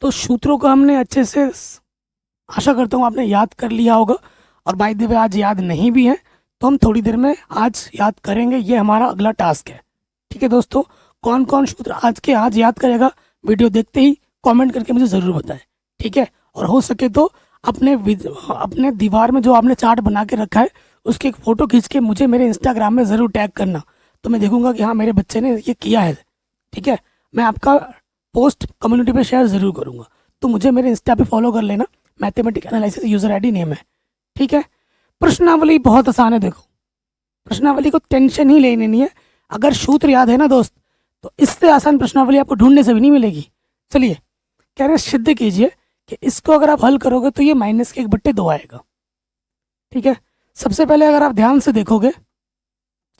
तो सूत्रों को हमने अच्छे से आशा करता हूँ आपने याद कर लिया होगा। और बाय द वे आज याद नहीं भी है तो हम थोड़ी देर में आज याद करेंगे, ये हमारा अगला टास्क है। ठीक है दोस्तों, कौन कौन सूत्र आज याद करेगा वीडियो देखते ही कमेंट करके मुझे ज़रूर बताएं। ठीक है, और हो सके तो अपने दीवार में जो आपने चार्ट बना के रखा है उसकी एक फ़ोटो खींच के मुझे मेरे इंस्टाग्राम में ज़रूर टैग करना, तो मैं देखूंगा कि हाँ मेरे बच्चे ने ये किया है। ठीक है, मैं आपका पोस्ट कम्युनिटी पे शेयर ज़रूर करूँगा, तो मुझे मेरे इंस्टा पे फॉलो कर लेना। Mathematic analysis user ID name है। ठीक है, प्रश्नावली बहुत आसान है। देखो, प्रश्नावली को टेंशन ही लेनी नहीं है। अगर सूत्र याद है ना दोस्त, तो इससे आसान प्रश्नावली आपको ढूंढने से भी नहीं मिलेगी। चलिए, कह रहे सिद्ध कीजिए कि इसको अगर आप हल करोगे तो ये -1/2 आएगा। ठीक है, सबसे पहले अगर आप ध्यान से देखोगे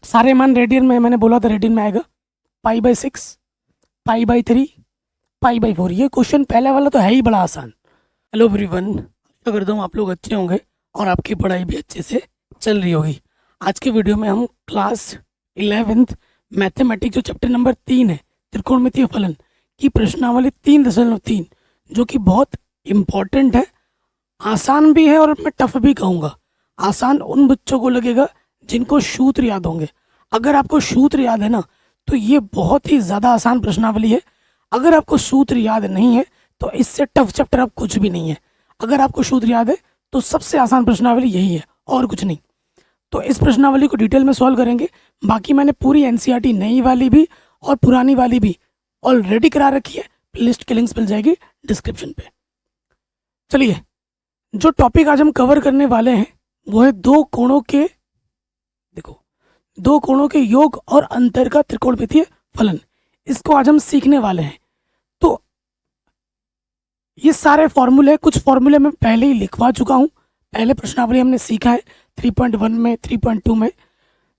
सारे मान रेडियन में, मैंने बोला था रेडियन में आएगा। π/6, π/3, π/4। ये क्वेश्चन पहले वाला तो है ही बड़ा आसान। हेलो एवरीवन, आशा करता हूँ आप लोग अच्छे होंगे और आपकी पढ़ाई भी अच्छे से चल रही होगी। आज के वीडियो में हम क्लास 11th मैथमेटिक्स जो चैप्टर नंबर 3 है, त्रिकोणमितीय फलन की प्रश्नावली 3.3, जो कि बहुत इम्पॉर्टेंट है, आसान भी है और मैं टफ भी कहूँगा। आसान उन बच्चों को लगेगा जिनको सूत्र याद होंगे। अगर आपको सूत्र याद है ना, तो ये बहुत ही ज़्यादा आसान प्रश्नावली है। अगर आपको सूत्र याद नहीं है तो इससे टफ चैप्टर आप कुछ भी नहीं है। अगर आपको सूत्र याद है तो सबसे आसान प्रश्नावली यही है और कुछ नहीं। तो इस प्रश्नावली को डिटेल में सॉल्व करेंगे। बाकी मैंने पूरी एनसीईआरटी नई वाली भी और पुरानी वाली भी ऑलरेडी करा रखी है, लिस्ट की लिंक्स मिल जाएगी डिस्क्रिप्शन पे। चलिए, जो टॉपिक आज हम कवर करने वाले हैं वो है दो कोणों के योग और अंतर का त्रिकोणमितीय फलन। इसको आज हम सीखने वाले हैं। तो ये सारे फॉर्मूले, कुछ फॉर्मूले मैं पहले ही लिखवा चुका हूँ। पहले प्रश्नावली हमने सीखा है 3.1 में, 3.2 में।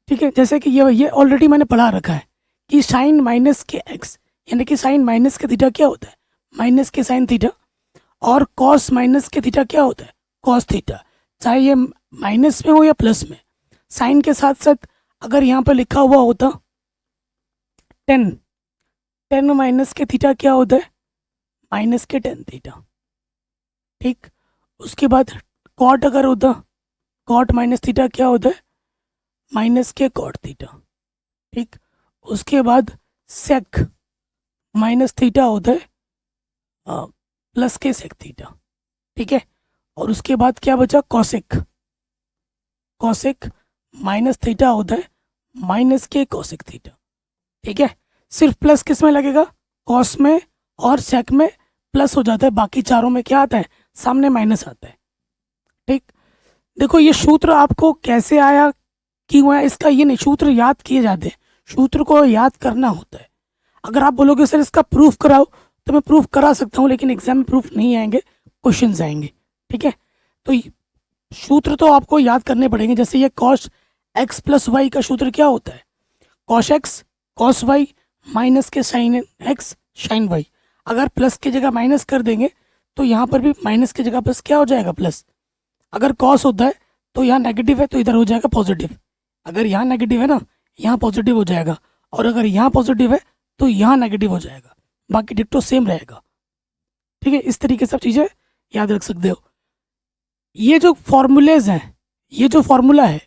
ठीक है, जैसे कि ये ऑलरेडी मैंने पढ़ा रखा है कि साइन माइनस के एक्स, यानी कि साइन माइनस के थीटा क्या होता है, माइनस के साइन थीटा, और कॉस माइनस के थीटा क्या होता है, कॉस थीटा। चाहे ये माइनस में हो या प्लस में। साइन के साथ साथ अगर यहाँ पर लिखा हुआ होता 10 माइनस के थीटा क्या होता है, माइनस के 10 थीटा। ठीक, उसके बाद कॉट अगर होता, कॉट माइनस थीटा क्या होता है, माइनस के कॉट थीटा। ठीक, उसके बाद सेक माइनस थीटा होता है प्लस के सेक थीटा। ठीक है, और उसके बाद क्या बचा, कॉसेक माइनस थीटा होता है माइनस के कोसेक थीटा। ठीक है, सिर्फ प्लस किस में लगेगा, कॉस में, और सेक में प्लस हो जाता है, बाकी चारों में क्या आता है, सामने माइनस आता है। ठीक, देखो ये सूत्र आपको कैसे आया, क्यों आया, इसका ये नहीं, सूत्र याद किए जाते हैं, सूत्र को याद करना होता है। अगर आप बोलोगे सर इसका प्रूफ कराओ, तो मैं प्रूफ करा सकता हूँ, लेकिन एग्जाम में प्रूफ नहीं आएंगे, क्वेश्चंस आएंगे। ठीक है, तो सूत्र तो आपको याद करने पड़ेंगे। जैसे ये कॉस एक्स प्लस वाई का सूत्र क्या होता है, cos X cos Y minus के साइन एक्स साइन वाई। अगर प्लस की जगह माइनस कर देंगे तो यहाँ पर भी माइनस की जगह प्लस क्या हो जाएगा, प्लस। अगर कॉस होता है तो यहाँ नेगेटिव है तो इधर हो जाएगा पॉजिटिव। अगर यहाँ नेगेटिव है ना, यहाँ पॉजिटिव हो जाएगा, और अगर यहाँ पॉजिटिव है तो यहाँ नेगेटिव हो जाएगा, बाकी डिट्टो सेम रहेगा। ठीक है, इस तरीके से सब चीज़ें याद रख सकते हो। ये जो फॉर्मूलेज हैं, ये जो फॉर्मूला है,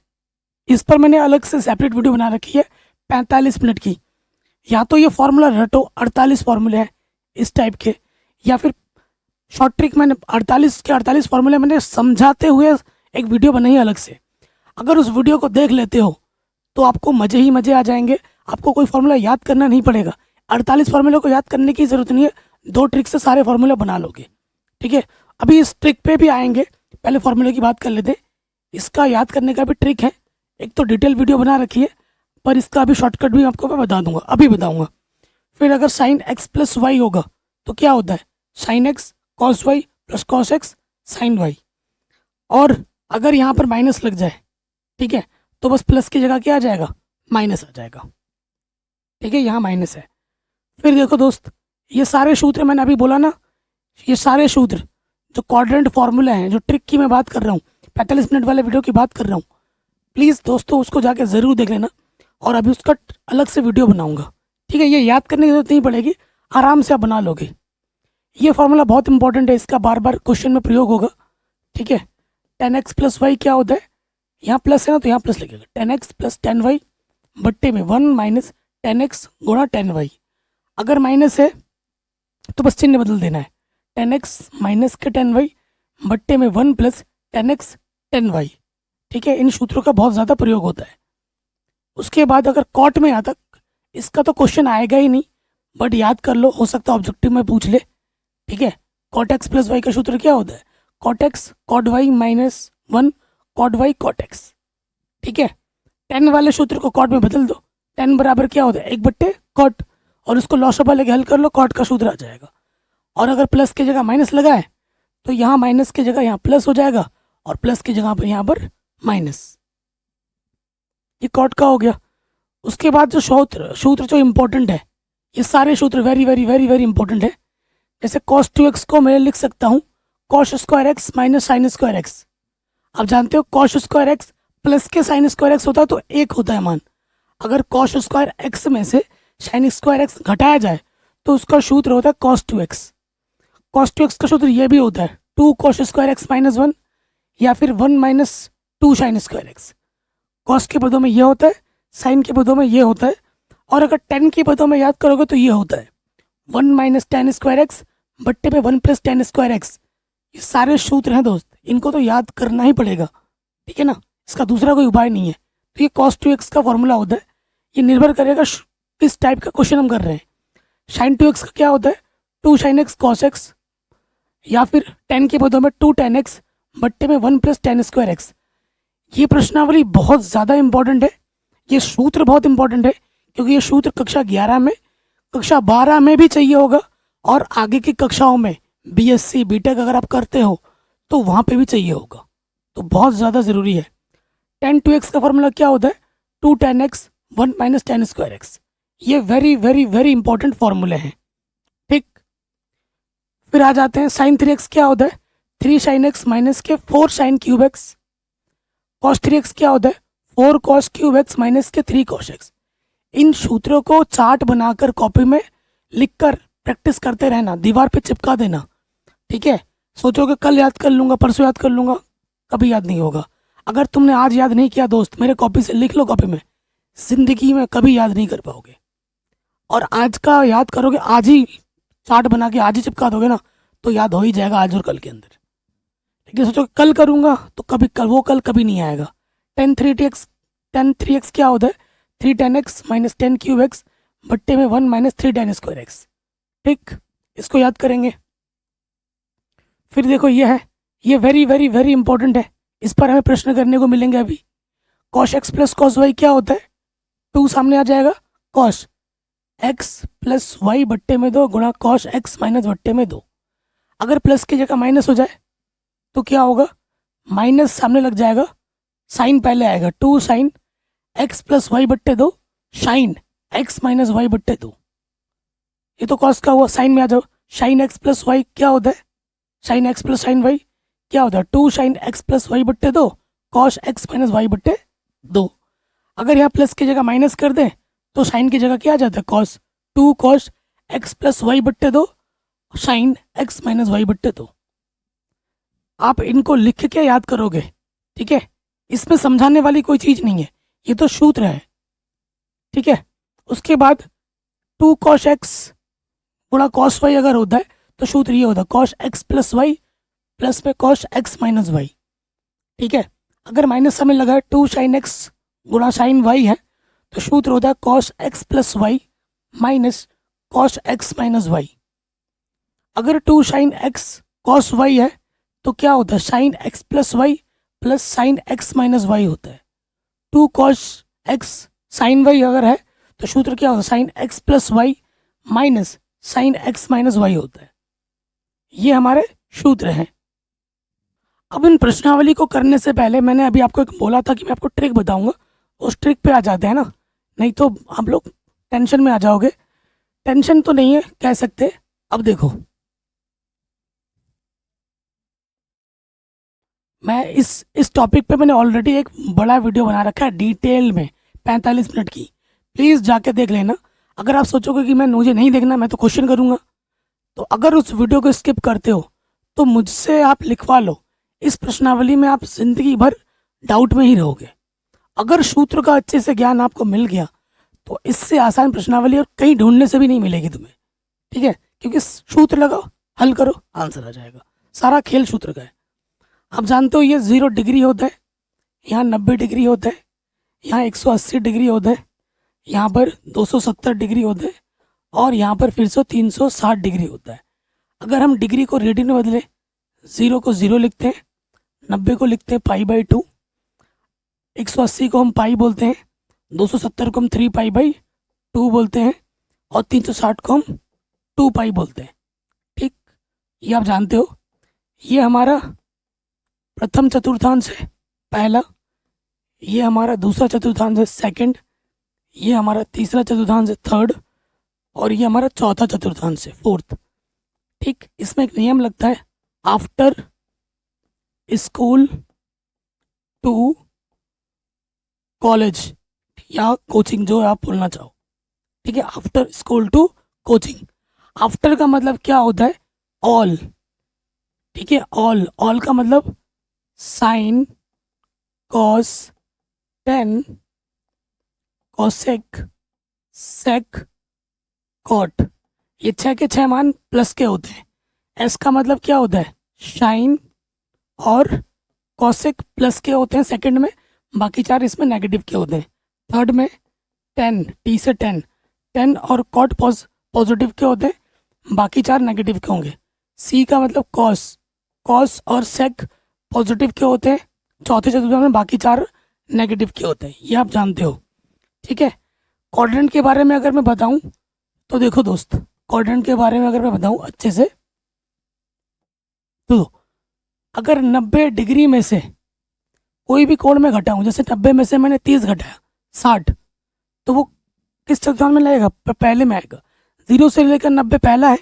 इस पर मैंने अलग से सेपरेट वीडियो बना रखी है 45 मिनट की। या तो ये फॉर्मूला रटो, 48 फॉर्मूले हैं इस टाइप के, या फिर शॉर्ट ट्रिक मैंने 48 फॉर्मूले मैंने समझाते हुए एक वीडियो बनाई है अलग से। अगर उस वीडियो को देख लेते हो तो आपको मज़े ही मज़े आ जाएंगे, आपको कोई फॉर्मूला याद करना नहीं पड़ेगा। 48 फॉर्मूले को याद करने की ज़रूरत नहीं है, 2 ट्रिक से सारे फॉर्मूले बना लोगे। ठीक है, अभी इस ट्रिक पे भी आएंगे, पहले फॉर्मूले की बात कर लेते हैं। इसका याद करने का भी ट्रिक है, एक तो डिटेल वीडियो बना रखी है, पर इसका अभी शॉर्टकट भी आपको मैं बता दूंगा, अभी बताऊंगा। फिर अगर साइन एक्स प्लस वाई होगा तो क्या होता है, sine X cos Y plus cos X sine Y. और अगर यहाँ पर माइनस लग जाए, ठीक है, तो बस प्लस की जगह क्या आ जाएगा, माइनस आ जाएगा। ठीक है, यहाँ माइनस है। फिर देखो दोस्त, ये सारे सूत्र मैंने अभी बोला ना, ये सारे सूत्र जो क्वाड्रेंट फार्मूला हैं, जो ट्रिक की मैं बात कर रहा हूँ, 45 मिनट वाले वीडियो की बात कर रहा हूँ, प्लीज़ दोस्तों उसको जाके ज़रूर देख लेना। और अभी उसका अलग से वीडियो बनाऊंगा। ठीक है, ये याद करने की जरूरत नहीं पड़ेगी, आराम से आप बना लोगे। ये फॉर्मूला बहुत इंपॉर्टेंट है, इसका बार बार क्वेश्चन में प्रयोग होगा, ठीक है। 10x प्लस वाई क्या होता है, यहाँ प्लस है ना तो यहाँ प्लस लिखेगा, 10x प्लस 10y बट्टे में 1 माइनस 10x गुणा 10y। अगर माइनस है तो बस चिन्ह बदल देना है, 10x माइनस के 10y बट्टे में 1 प्लस 10x 10y, ठीक है। इन सूत्रों का बहुत ज़्यादा प्रयोग होता है। उसके बाद अगर कॉट में आता, इसका तो क्वेश्चन आएगा ही नहीं, बट याद कर लो, हो सकता है ऑब्जेक्टिव में पूछ ले, ठीक है। कॉट एक्स प्लस वाई का सूत्र क्या होता है, cot X cot Y minus 1 cot Y cot X, ठीक है। 10 वाले सूत्र को कॉट में बदल दो, 10 बराबर क्या होता है 1 बट्टे कॉट, और उसको लॉसअप वाले के हल कर लो, कॉट का सूत्र आ जाएगा। और अगर प्लस की जगह माइनस लगा है तो यहाँ माइनस की जगह यहाँ प्लस हो जाएगा, और प्लस की जगह पर यहाँ पर माइनस, ये कॉट का हो गया। उसके बाद जो सूत्र जो इम्पोर्टेंट है, ये सारे सूत्र very very very very important है। जैसे cos 2x को मैं लिख सकता हूँ cos square X minus sign square x. आप जानते हो cos स्क्वायर एक्स प्लस के साइन स्क्वायर एक्स होता है तो एक होता है मान। अगर cos स्क्वायर एक्स में से साइन स्क्वायर एक्स घटाया जाए तो उसका सूत्र होता है cos 2x। cos 2x का सूत्र ये भी होता है 2 cos स्क्वायर एक्स माइनस 1, या फिर 1 minus 2 sine square x. cos के पदों में ये होता है, साइन के पदों में ये होता है, और अगर 10 के पदों में याद करोगे तो ये होता है 1 माइनस 10 स्क्वायर एक्स बट्टे पे 1 प्लस 10 स्क्वायर एक्स। ये सारे सूत्र हैं दोस्त, इनको तो याद करना ही पड़ेगा, ठीक है ना, इसका दूसरा कोई उपाय नहीं है। तो ये cos 2x का फॉर्मूला होता है, ये निर्भर करेगा किस टाइप का क्वेश्चन हम कर रहे हैं। sin 2x का क्या होता है 2 sin x cos x, या फिर 10 के पदों में 2 tan x बट्टे में 1 प्लस 10 स्क्वायर एक्स। ये प्रश्नावली बहुत ज़्यादा इंपॉर्टेंट है, ये सूत्र बहुत इंपॉर्टेंट है, क्योंकि ये सूत्र कक्षा 11 में, कक्षा 12 में भी चाहिए होगा, और आगे की कक्षाओं में बीएससी बीटेक अगर आप करते हो तो वहाँ पे भी चाहिए होगा, तो बहुत ज़्यादा ज़रूरी है। tan 2x का फॉर्मूला क्या होता है 2 tan x 1 minus 10 square x. ये वेरी वेरी वेरी इंपॉर्टेंट फॉर्मूले हैं, ठीक। फिर आ जाते हैं sin 3x क्या होता है 3 sin x माइनस के 4 sin cube x. cos 3x क्या होता है 4 cos क्यूब एक्स माइनस के 3 cos x। इन सूत्रों को चार्ट बनाकर कॉपी में लिखकर प्रैक्टिस करते रहना, दीवार पे चिपका देना, ठीक है। सोचोगे कल याद कर लूँगा, परसों याद कर लूँगा, कभी याद नहीं होगा। अगर तुमने आज याद नहीं किया दोस्त, मेरे कॉपी से लिख लो कॉपी में, ज़िंदगी में कभी याद नहीं कर पाओगे। और आज का याद करोगे, आज ही चार्ट बना के आज ही चिपका दोगे ना, तो याद हो ही जाएगा आज और कल के अंदर। लेकिन सोचो कल करूँगा तो कभी कल, वो कल कभी नहीं आएगा। tan 3x क्या होता है 3 tan x minus 10 cube x बट्टे में 1 माइनस 3 tan स्क्वायर एक्स, ठीक। इसको याद करेंगे। फिर देखो ये है, ये वेरी वेरी वेरी इंपॉर्टेंट है, इस पर हमें प्रश्न करने को मिलेंगे अभी। cos x plus cos y क्या होता है 2 सामने आ जाएगा, cos x प्लस वाई बट्टे में 2 गुणा cos x माइनस बट्टे में 2। अगर प्लस की जगह माइनस हो जाए तो क्या होगा, माइनस सामने लग जाएगा, साइन पहले आएगा 2 साइन x प्लस वाई बट्टे 2 साइन x माइनस वाई बट्टे 2। ये तो कॉस का हुआ, साइन में आ जाओ, साइन x प्लस वाई क्या होता है sine x plus sine Y क्या होता है 2 साइन x प्लस वाई बट्टे 2 कॉस x माइनस वाई बट्टे 2। अगर यहाँ प्लस की जगह माइनस कर दें तो साइन की जगह क्या आ जाता है cos 2 cos x plus Y बट्टे 2 साइन x माइनस वाई बट्टे 2। आप इनको लिख के याद करोगे, ठीक है, इसमें समझाने वाली कोई चीज़ नहीं है, ये तो सूत्र है, ठीक है। उसके बाद 2 cos x गुणा cos y अगर होता है तो सूत्र ये होता है cos x plus Y plus में cos x माइनस वाई, ठीक है। अगर माइनस सामने लगा है 2 sin x गुणा sin y है तो सूत्र होता है cos x plus Y minus cos x minus Y. अगर 2 sin x cos y है तो क्या होता है sin x plus Y plus sin x minus Y होता है। 2 cos x sin y अगर है तो सूत्र क्या होता है sin x plus Y minus sin x minus Y होता है। ये हमारे सूत्र हैं। अब इन प्रश्नावली को करने से पहले मैंने अभी आपको एक बोला था कि मैं आपको ट्रिक बताऊंगा, उस ट्रिक पे आ जाते हैं ना, नहीं तो आप लोग टेंशन में आ जाओगे। टेंशन तो नहीं है कह सकते। अब देखो, मैं इस टॉपिक पे मैंने ऑलरेडी एक बड़ा वीडियो बना रखा है डिटेल में 45 मिनट की, प्लीज़ जाके देख लेना। अगर आप सोचोगे कि मैं मुझे नहीं देखना, मैं तो क्वेश्चन करूँगा, तो अगर उस वीडियो को स्किप करते हो तो मुझसे आप लिखवा लो, इस प्रश्नावली में आप जिंदगी भर डाउट में ही रहोगे। अगर सूत्र का अच्छे से ज्ञान आपको मिल गया तो इससे आसान प्रश्नावली और कहीं ढूंढने से भी नहीं मिलेगी तुम्हें, ठीक है? क्योंकि सूत्र लगाओ, हल करो, आंसर आ जाएगा। सारा खेल सूत्र का है। आप जानते हो ये 0 डिग्री होता है, यहाँ 90 डिग्री होता है, यहाँ 180 डिग्री होता है, यहाँ पर 270 डिग्री होता है और यहाँ पर फिर से 360 डिग्री होता है। अगर हम डिग्री को रेडियन में बदलें, 0 को 0 लिखते हैं, 90 को लिखते हैं π/2, 180 को हम पाई बोलते हैं, 270 को हम 3π/2 बोलते हैं और 360 को हम 2 पाई बोलते हैं, ठीक? ये आप जानते हो। ये हमारा प्रथम चतुर्थांश है पहला, ये हमारा दूसरा चतुर्थांश है सेकंड, ये हमारा तीसरा चतुर्थांश है थर्ड और ये हमारा चौथा चतुर्थांश है फोर्थ, ठीक? इसमें एक नियम लगता है, आफ्टर स्कूल टू कॉलेज या कोचिंग, जो आप बोलना चाहो, ठीक है? After school to coaching. After का मतलब क्या होता है? ऑल, ठीक है? ऑल, ऑल का मतलब साइन, कॉस, टेन, कॉसेक, सेक, कॉट, ये 6 के 6 मान प्लस के होते हैं। एस का मतलब क्या होता है? शाइन और कॉसेक प्लस के होते हैं सेकंड में, बाकी 4 इसमें नेगेटिव के होते हैं। थर्ड में 10, टी से 10, 10 और कॉट पॉजिटिव के होते हैं, बाकी 4 नेगेटिव के होंगे। सी का मतलब कॉस, कॉस और सेक पॉजिटिव के होते हैं चौथे चतुर्थांश में, बाकी 4 नेगेटिव के होते हैं। ये आप जानते हो, ठीक है? क्वाड्रेंट के बारे में अगर मैं बताऊं तो देखो दोस्त, क्वाड्रेंट के बारे में अगर मैं बताऊं अच्छे से, तो अगर 90 डिग्री में से कोई भी कोण में घटाऊं, जैसे 90 में से मैंने 30 घटाया 60, तो वो किस चतुर्थांश में लगेगा? पहले में आएगा। 0 से लेकर 90 पहला है,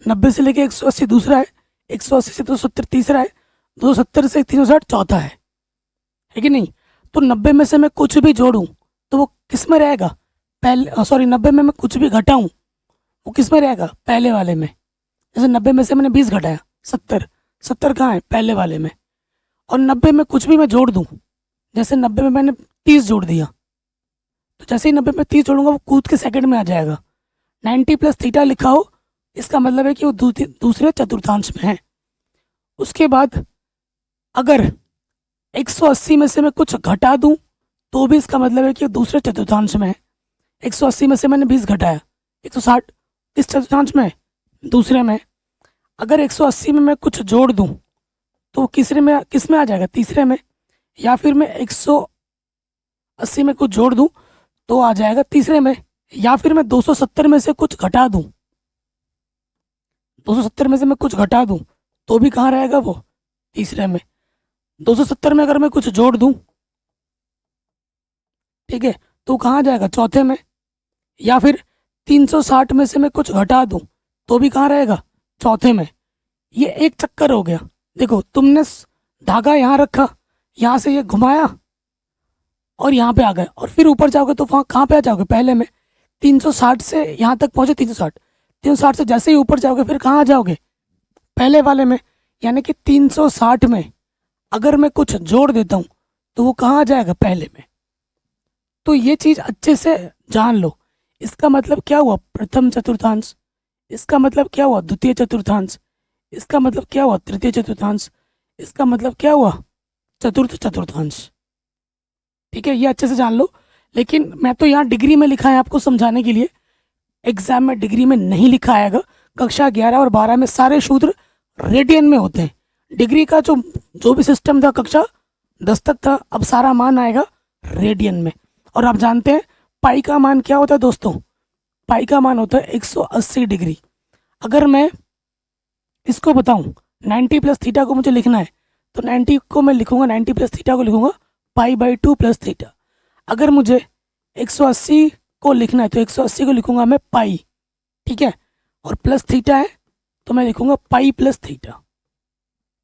90 से लेकर 180 दूसरा है, 180 से 270 तीसरा है, 270 से 360 चौथा है कि नहीं? तो 90 में से मैं कुछ भी जोड़ूं तो वो किस में रहेगा? पहले, सॉरी, 90 में मैं कुछ भी घटाऊं वो किस में रहेगा? पहले वाले में। जैसे 90 में से मैंने 20 घटाया, 70, 70 कहाँ है? पहले वाले में। और 90 में कुछ भी मैं जोड़ दूं, जैसे 90 में मैंने 30 जोड़ दिया, तो जैसे ही 90 में 30 जोड़ूंगा वो कूद के सेकंड में आ जाएगा। 90 प्लस थीटा लिखा हो, इसका मतलब है कि वो दूसरे चतुर्थांश में है। उसके बाद अगर 180 में से मैं कुछ घटा दूं तो भी इसका मतलब है कि वो दूसरे चतुर्थांश में है। 180 में से मैंने 20 घटाया, 160 इस चतुर्थांश में, दूसरे में। अगर 180 में मैं कुछ जोड़ दूं तो किस में आ जाएगा? तीसरे में। या फिर मैं 180 में कुछ जोड़ दूं तो आ जाएगा तीसरे में। या फिर मैं 270 में से कुछ घटा दूं, 270 में से मैं कुछ घटा दूं तो भी कहाँ रहेगा वो? तीसरे में। 270 में अगर मैं कुछ जोड़ दूं, ठीक है, तो कहाँ जाएगा? चौथे में। या फिर 360 में से मैं कुछ घटा दूं तो भी कहाँ रहेगा? चौथे में। ये एक चक्कर हो गया। देखो, तुमने धागा यहाँ रखा, यहाँ से ये घुमाया और यहाँ पे आ गए, और फिर ऊपर जाओगे तो वहाँ कहाँ पे आ जाओगे? पहले में। 360 से यहाँ तक पहुँचे, 360 से जैसे ही ऊपर जाओगे फिर कहाँ आ जाओगे? पहले वाले में। यानी कि 360 में अगर मैं कुछ जोड़ देता हूँ तो वो कहाँ आ जाएगा? पहले में। तो ये चीज़ अच्छे से जान लो। इसका मतलब क्या हुआ? प्रथम चतुर्थांश। इसका मतलब क्या हुआ? द्वितीय चतुर्थांश। इसका मतलब क्या हुआ? तृतीय चतुर्थांश। इसका मतलब क्या हुआ? चतुर्थ चतुर्थांश। ठीक है, ये अच्छे से जान लो। लेकिन मैं तो यहाँ डिग्री में लिखा है आपको समझाने के लिए, एग्जाम में डिग्री में नहीं लिखा आएगा। कक्षा 11 और 12 में सारे सूत्र रेडियन में होते हैं। डिग्री का जो भी सिस्टम था कक्षा 10 तक था, अब सारा मान आएगा रेडियन में। और आप जानते हैं पाई का मान क्या होता है दोस्तों? पाई का मान होता है 180 डिग्री। अगर मैं इसको बताऊं 90 प्लस थीटा को मुझे लिखना है तो 90 को मैं लिखूंगा, 90 प्लस थीटा को लिखूंगा π/2 प्लस थीटा। अगर मुझे 180 को लिखना है तो 180 को लिखूंगा मैं पाई, ठीक है, और प्लस थीटा है तो मैं लिखूंगा पाई प्लस थीटा,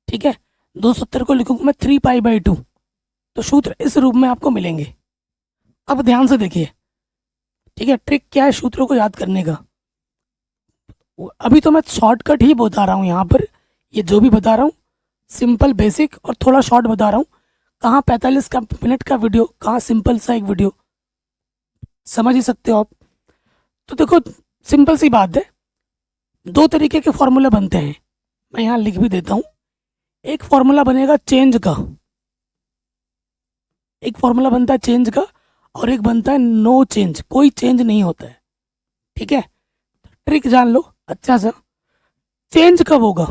ठीक है। 270 को लिखूंगा मैं 3π/2। तो सूत्र इस रूप में आपको मिलेंगे। अब ध्यान से देखिए, ठीक है, ट्रिक क्या है सूत्रों को याद करने का। अभी तो मैं शॉर्टकट ही बता रहा हूँ यहाँ पर, ये जो भी बता रहा हूँ सिंपल बेसिक और थोड़ा शॉर्ट बता रहा हूँ। कहाँ 45 का मिनट का वीडियो, कहाँ सिंपल सा एक वीडियो, समझ ही सकते हो आप। तो देखो सिंपल सी बात है, दो तरीके के फॉर्मूले बनते हैं, मैं यहाँ लिख भी देता हूँ। एक फॉर्मूला बनेगा चेंज का, एक फॉर्मूला बनता है चेंज का, और एक बनता है नो चेंज, कोई चेंज नहीं होता है। ठीक है, ट्रिक जान लो अच्छा सा। चेंज कब होगा?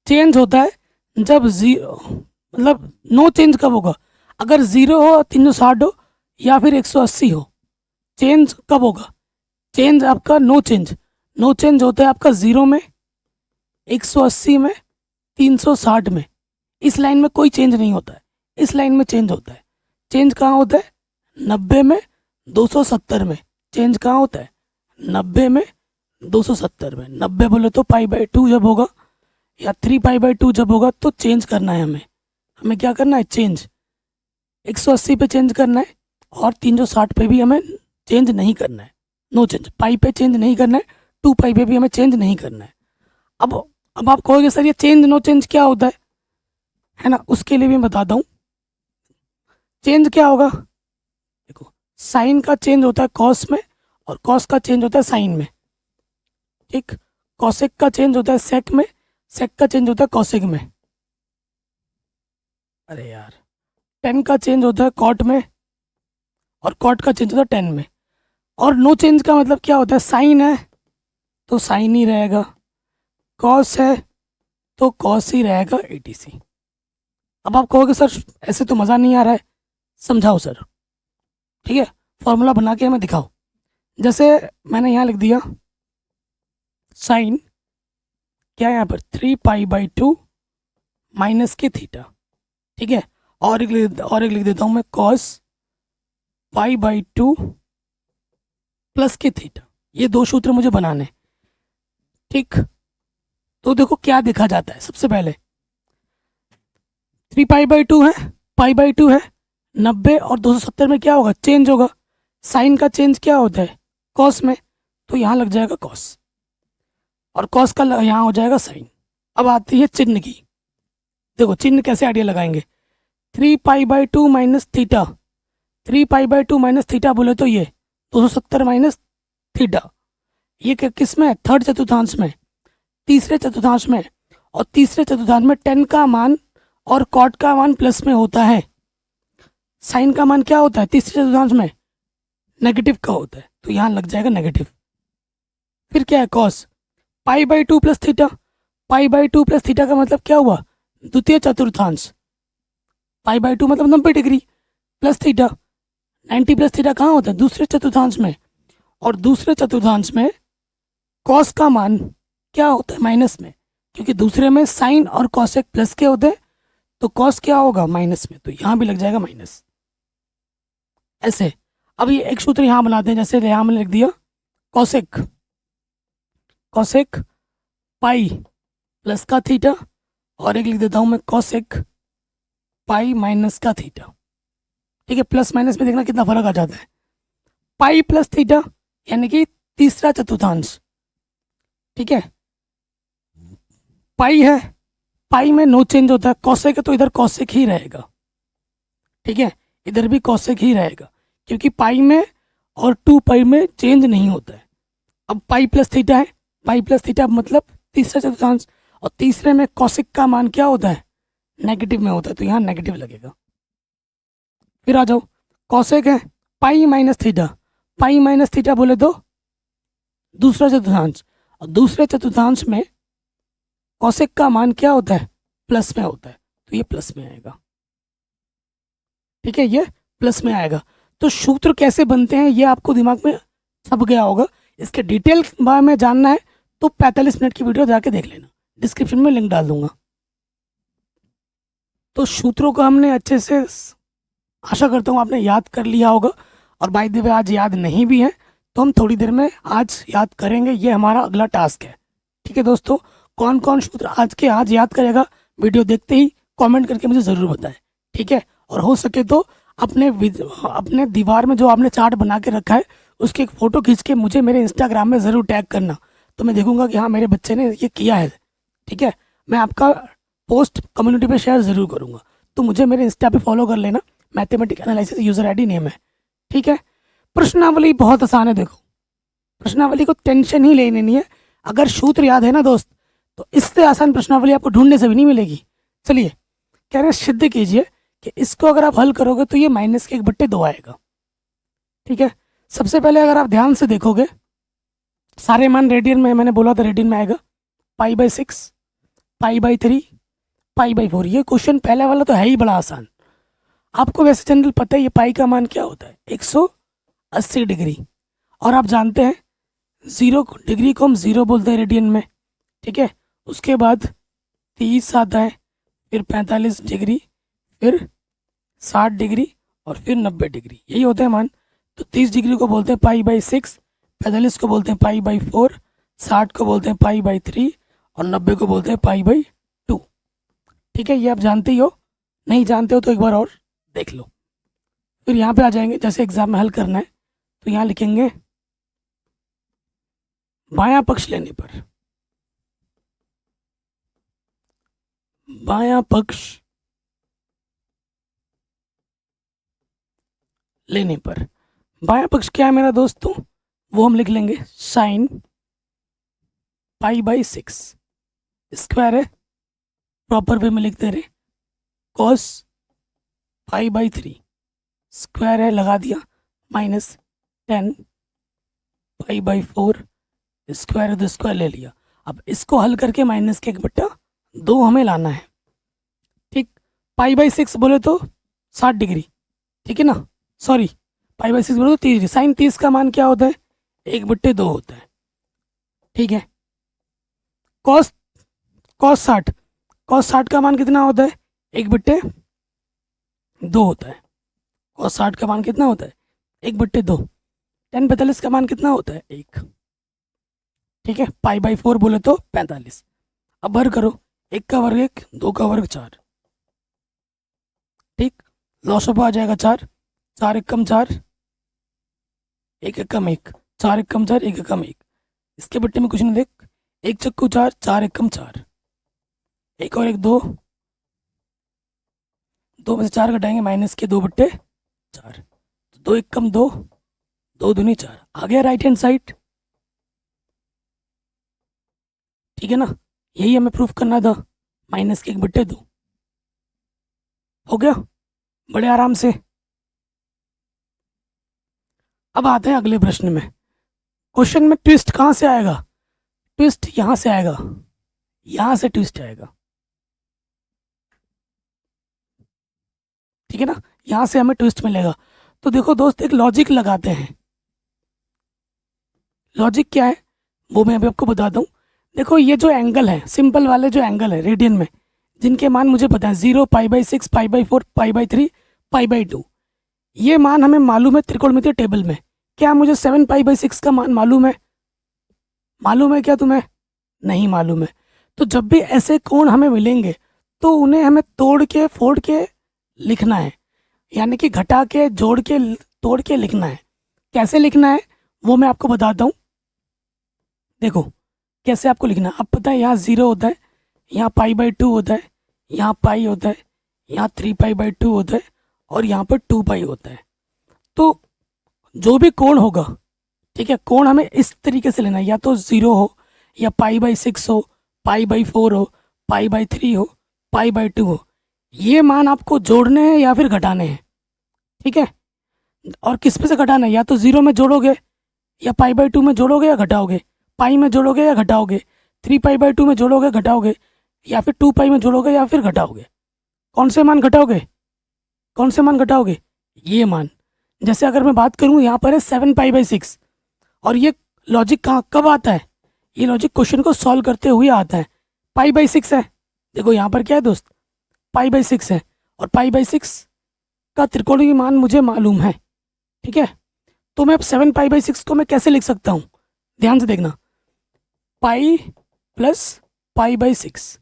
चेंज होता है जब जीरो, मतलब नो चेंज कब होगा? अगर 0 हो, 360 हो, या फिर 180 हो। चेंज कब होगा? चेंज आपका नो चेंज, नो चेंज होता है आपका 0 में, 180 में, 360 में। इस लाइन में कोई चेंज नहीं होता है, इस लाइन में चेंज होता है। चेंज कहाँ होता है? 90 में, 270 में। चेंज कहाँ होता है? 90 में, 270 में। 90 बोले तो π/2 जब होगा, या 3π/2 जब होगा, तो चेंज करना है हमें। हमें क्या करना है? चेंज 180 पे चेंज करना है, और 360 पे भी हमें चेंज नहीं करना है, नो चेंज। पाई पे चेंज नहीं करना है, 2π पे भी हमें चेंज नहीं करना है। अब आप कहोगे सर ये चेंज नो चेंज क्या होता है ना? उसके लिए भी मैं बताता हूँ। चेंज क्या होगा? देखो, साइन का चेंज होता है कॉस में, और कॉस का चेंज होता है साइन में। ठीक, कॉसेक का चेंज होता है सेक में, सेक का चेंज होता है कॉसेक में। अरे यार, टेन का चेंज होता है कॉट में, और कॉट का चेंज होता है टेन में। और नो चेंज का मतलब क्या होता है? साइन है तो साइन ही रहेगा, कॉस है तो कॉस ही रहेगा, etc। अब आप कहोगे सर ऐसे तो मज़ा नहीं आ रहा है, समझाओ सर। ठीक है, फॉर्मूला बना के हमें दिखाओ। जैसे मैंने यहाँ लिख दिया साइन, क्या है यहाँ पर? 3π/2 माइनस के थीटा। ठीक है, और एक लिख देता हूँ मैं, कॉस π/2 प्लस के थीटा। ये दो सूत्र मुझे बनाने। ठीक, तो देखो क्या देखा जाता है। सबसे पहले 3π/2 है, π/2 है, 90 और 270 में क्या होगा? चेंज होगा। साइन का चेंज क्या होता है? कॉस में, तो यहाँ लग जाएगा कॉस, और कॉस का यहाँ हो जाएगा साइन। अब आती है चिन्ह की। देखो चिन्ह कैसे आइडिया लगाएंगे। 3π/2 माइनस थीटा, 3π/2 माइनस थीटा बोले तो ये 270 माइनस थीटा। ये किस में है? थर्ड चतुर्थांश में, तीसरे चतुर्थांश में। और तीसरे चतुर्थांश में टेन का मान और कॉट का मान प्लस में होता है। साइन का मान क्या होता है तीसरे चतुर्थांश में? नेगेटिव का होता है, तो यहाँ लग जाएगा नेगेटिव। फिर क्या है? Cos π/2 plus theta, π/2 plus theta का मतलब क्या हुआ? द्वितीय चतुर्थांश। π/2 मतलब 90 degree, plus theta, 90 plus theta कहाँ होता है? दूसरे चतुर्थांश में। और दूसरे चतुर्थांश में कॉस का मान क्या होता है? माइनस में, क्योंकि दूसरे में साइन और कॉसेक प्लस के होते हैं, तो कॉस क्या होगा? माइनस में, तो यहाँ भी लग जाएगा माइनस। ऐसे अब ये एक सूत्र यहाँ बनाते हैं। जैसे यहाँ मैंने लिख दिया कॉसेक, कॉसेक पाई प्लस का थीटा, और एक लिख देता हूँ मैं कॉसेक पाई माइनस का थीटा। ठीक है, प्लस माइनस में देखना कितना फर्क आ जाता है। पाई प्लस थीटा यानी कि तीसरा चतुर्थांश। ठीक है, पाई है, पाई में नो चेंज होता है। कॉसेक है तो इधर कॉसेक ही रहेगा। ठीक है, इधर भी कॉसेक ही रहेगा, क्योंकि पाई में और 2π में चेंज नहीं होता है। अब पाई प्लस थीटा है, पाई प्लस थीटा मतलब तीसरा चतुर्थांश, और तीसरे में कॉसेक का मान क्या होता है? नेगेटिव में होता है, तो यहाँ नेगेटिव लगेगा। फिर आ जाओ, कॉसेक है पाई माइनस थीटा, पाई माइनस थीटा बोले तो दूसरा चतुर्थांश, और दूसरे चतुर्थांश में कॉसेक का मान क्या होता है? प्लस में होता है, तो ये प्लस में आएगा। ठीक है, ये प्लस में आएगा। तो सूत्र कैसे बनते हैं ये आपको दिमाग में छप गया होगा। इसके डिटेल बारे में जानना है तो 45 मिनट की वीडियो जाके देख लेना, डिस्क्रिप्शन में लिंक डाल दूंगा। तो सूत्रों को हमने अच्छे से, आशा करता हूँ आपने याद कर लिया होगा। और बाय द वे आज याद नहीं भी है तो हम थोड़ी देर में आज याद करेंगे, ये हमारा अगला टास्क है। ठीक है दोस्तों, कौन कौन सूत्र आज याद करेगा वीडियो देखते ही कमेंट करके मुझे ज़रूर बताएं। ठीक है, और हो सके तो अपने दीवार में जो आपने चार्ट बना के रखा है उसकी एक फ़ोटो खींच के मुझे मेरे इंस्टाग्राम में ज़रूर टैग करना। तो मैं देखूंगा कि हाँ मेरे बच्चे ने ये किया है, ठीक है। मैं आपका पोस्ट कम्युनिटी पे शेयर ज़रूर करूँगा, तो मुझे मेरे इंस्टा पे फॉलो कर लेना, mathematic analysis user ID name है, ठीक है। प्रश्नावली बहुत आसान है, देखो प्रश्नावली को टेंशन ही लेनी नहीं है। अगर सूत्र याद है ना दोस्त, तो इससे आसान प्रश्नावली आपको ढूंढने से भी नहीं मिलेगी। चलिए, कह रहे हैं सिद्ध कीजिए कि इसको अगर आप हल करोगे तो ये -1/2 आएगा, ठीक है। सबसे पहले अगर आप ध्यान से देखोगे, सारे मान रेडियन में, मैंने बोला था रेडियन में आएगा, π/6, π/3, π/4। ये क्वेश्चन पहले वाला तो है ही बड़ा आसान। आपको वैसे जनरल पता है ये पाई का मान क्या होता है, 180 डिग्री। और आप जानते हैं 0 डिग्री को हम 0 बोलते हैं रेडियन में, ठीक है। उसके बाद 30 आता है, फिर 45 डिग्री, फिर 60 डिग्री और फिर 90 डिग्री, यही होता है मान। तो 30 डिग्री को बोलते हैं π/6, 45 को बोलते हैं π/4, 60 को बोलते हैं π/3 और 90 को बोलते हैं π/2, ठीक है। ये आप जानते ही हो, नहीं जानते हो तो एक बार और देख लो। फिर यहाँ पे आ जाएंगे, जैसे एग्जाम में हल करना है तो यहाँ लिखेंगे बायां पक्ष लेने पर, बायां पक्ष लेने पर, बायां पक्ष क्या है मेरा दोस्तों, वो हम लिख लेंगे sin π/6, स्क्वायर है, प्रॉपर वे में लिखते रहे, cos π/3, स्क्वायर है, लगा दिया, -10 π/4, स्क्वायर है तो स्क्वायर ले लिया। अब इसको हल करके -1/2 हमें लाना है, ठीक। π/6 बोले तो 60 डिग्री, ठीक है ना, सॉरी π/6 बोले तो 30 डिग्री। साइन 30 का मान क्या होता है, 1/2 होता है, ठीक है। cos 60 का मान कितना होता है, 1/2 होता है। cos 60 का मान कितना होता है, 1/2। tan 45 का मान कितना होता है, 1, ठीक है। π/4 बोले तो 45। अब भर करो, 1 का वर्ग 1, 2 का वर्ग 4, ठीक। लॉसअप आ जाएगा 4, 4 एकम 4, 1 एकम 1, 4 एकम 4, 1 एकम 1। इसके बट्टे में कुछ नहीं, देख, 1 चक्कू 4, 4 एकम 4, 1 और 1 2, 2 में से 4 घटाएंगे, -2/4, 2 एकम 2, 2 दूनी 4, आ गया राइट हैंड साइड, ठीक है ना। यही हमें प्रूफ करना था, -1/2 हो गया बड़े आराम से। अब आते हैं अगले प्रश्न में। क्वेश्चन में ट्विस्ट कहाँ से आएगा, ट्विस्ट यहाँ से आएगा, यहाँ से ट्विस्ट आएगा, ठीक है ना, यहाँ से हमें ट्विस्ट मिलेगा। तो देखो दोस्त, एक लॉजिक लगाते हैं। लॉजिक क्या है वो मैं अभी आपको बताता हूँ। देखो ये जो एंगल है, सिंपल वाले जो एंगल है रेडियन में, जिनके मान मुझे पता है 0, π/6, π/4, π/3, π/2, ये मान हमें मालूम है त्रिकोणमितीय टेबल में। क्या मुझे 7 π/6 का मान मालूम है, मालूम है क्या तुम्हें, नहीं मालूम है। तो जब भी ऐसे कोण हमें मिलेंगे तो उन्हें हमें तोड़ के फोड़ के लिखना है, यानी कि घटा के जोड़ के तोड़ के लिखना है। कैसे लिखना है वो मैं आपको बताता हूँ। देखो कैसे आपको लिखना है। अब पता है यहाँ 0 होता है, यहाँ π/2 होता है, यहाँ पाई होता है, यहाँ 3π/2 होता है और यहाँ पर 2π होता है। तो जो भी कोण होगा, ठीक है, कोण हमें इस तरीके से लेना है, या तो 0 हो, या π/6 हो, π/4 हो, π/3 हो, π/2 हो। ये मान आपको जोड़ने हैं या फिर घटाने हैं, ठीक है। और किस पे से घटाना है, या तो 0 में जोड़ोगे, या π/2 में जोड़ोगे या घटाओगे, पाई में जोड़ोगे या घटाओगे, 3π/2 में जोड़ोगे घटाओगे, या फिर 2π में जोड़ोगे या फिर घटाओगे। कौन से मान घटाओगे, कौन से मान घटाओगे, ये मान। जैसे अगर मैं बात करूँ, यहाँ पर है 7 π/6, और ये लॉजिक कहाँ कब आता है, ये लॉजिक क्वेश्चन को सॉल्व करते हुए आता है। π/6 है, देखो यहाँ पर क्या है दोस्त, π/6 है, और π/6 का त्रिकोणीय मान मुझे मालूम है, ठीक है। तो मैं अब 7 π/6 को मैं कैसे लिख सकता हूँ, ध्यान से देखना। पाई प्लस π/6,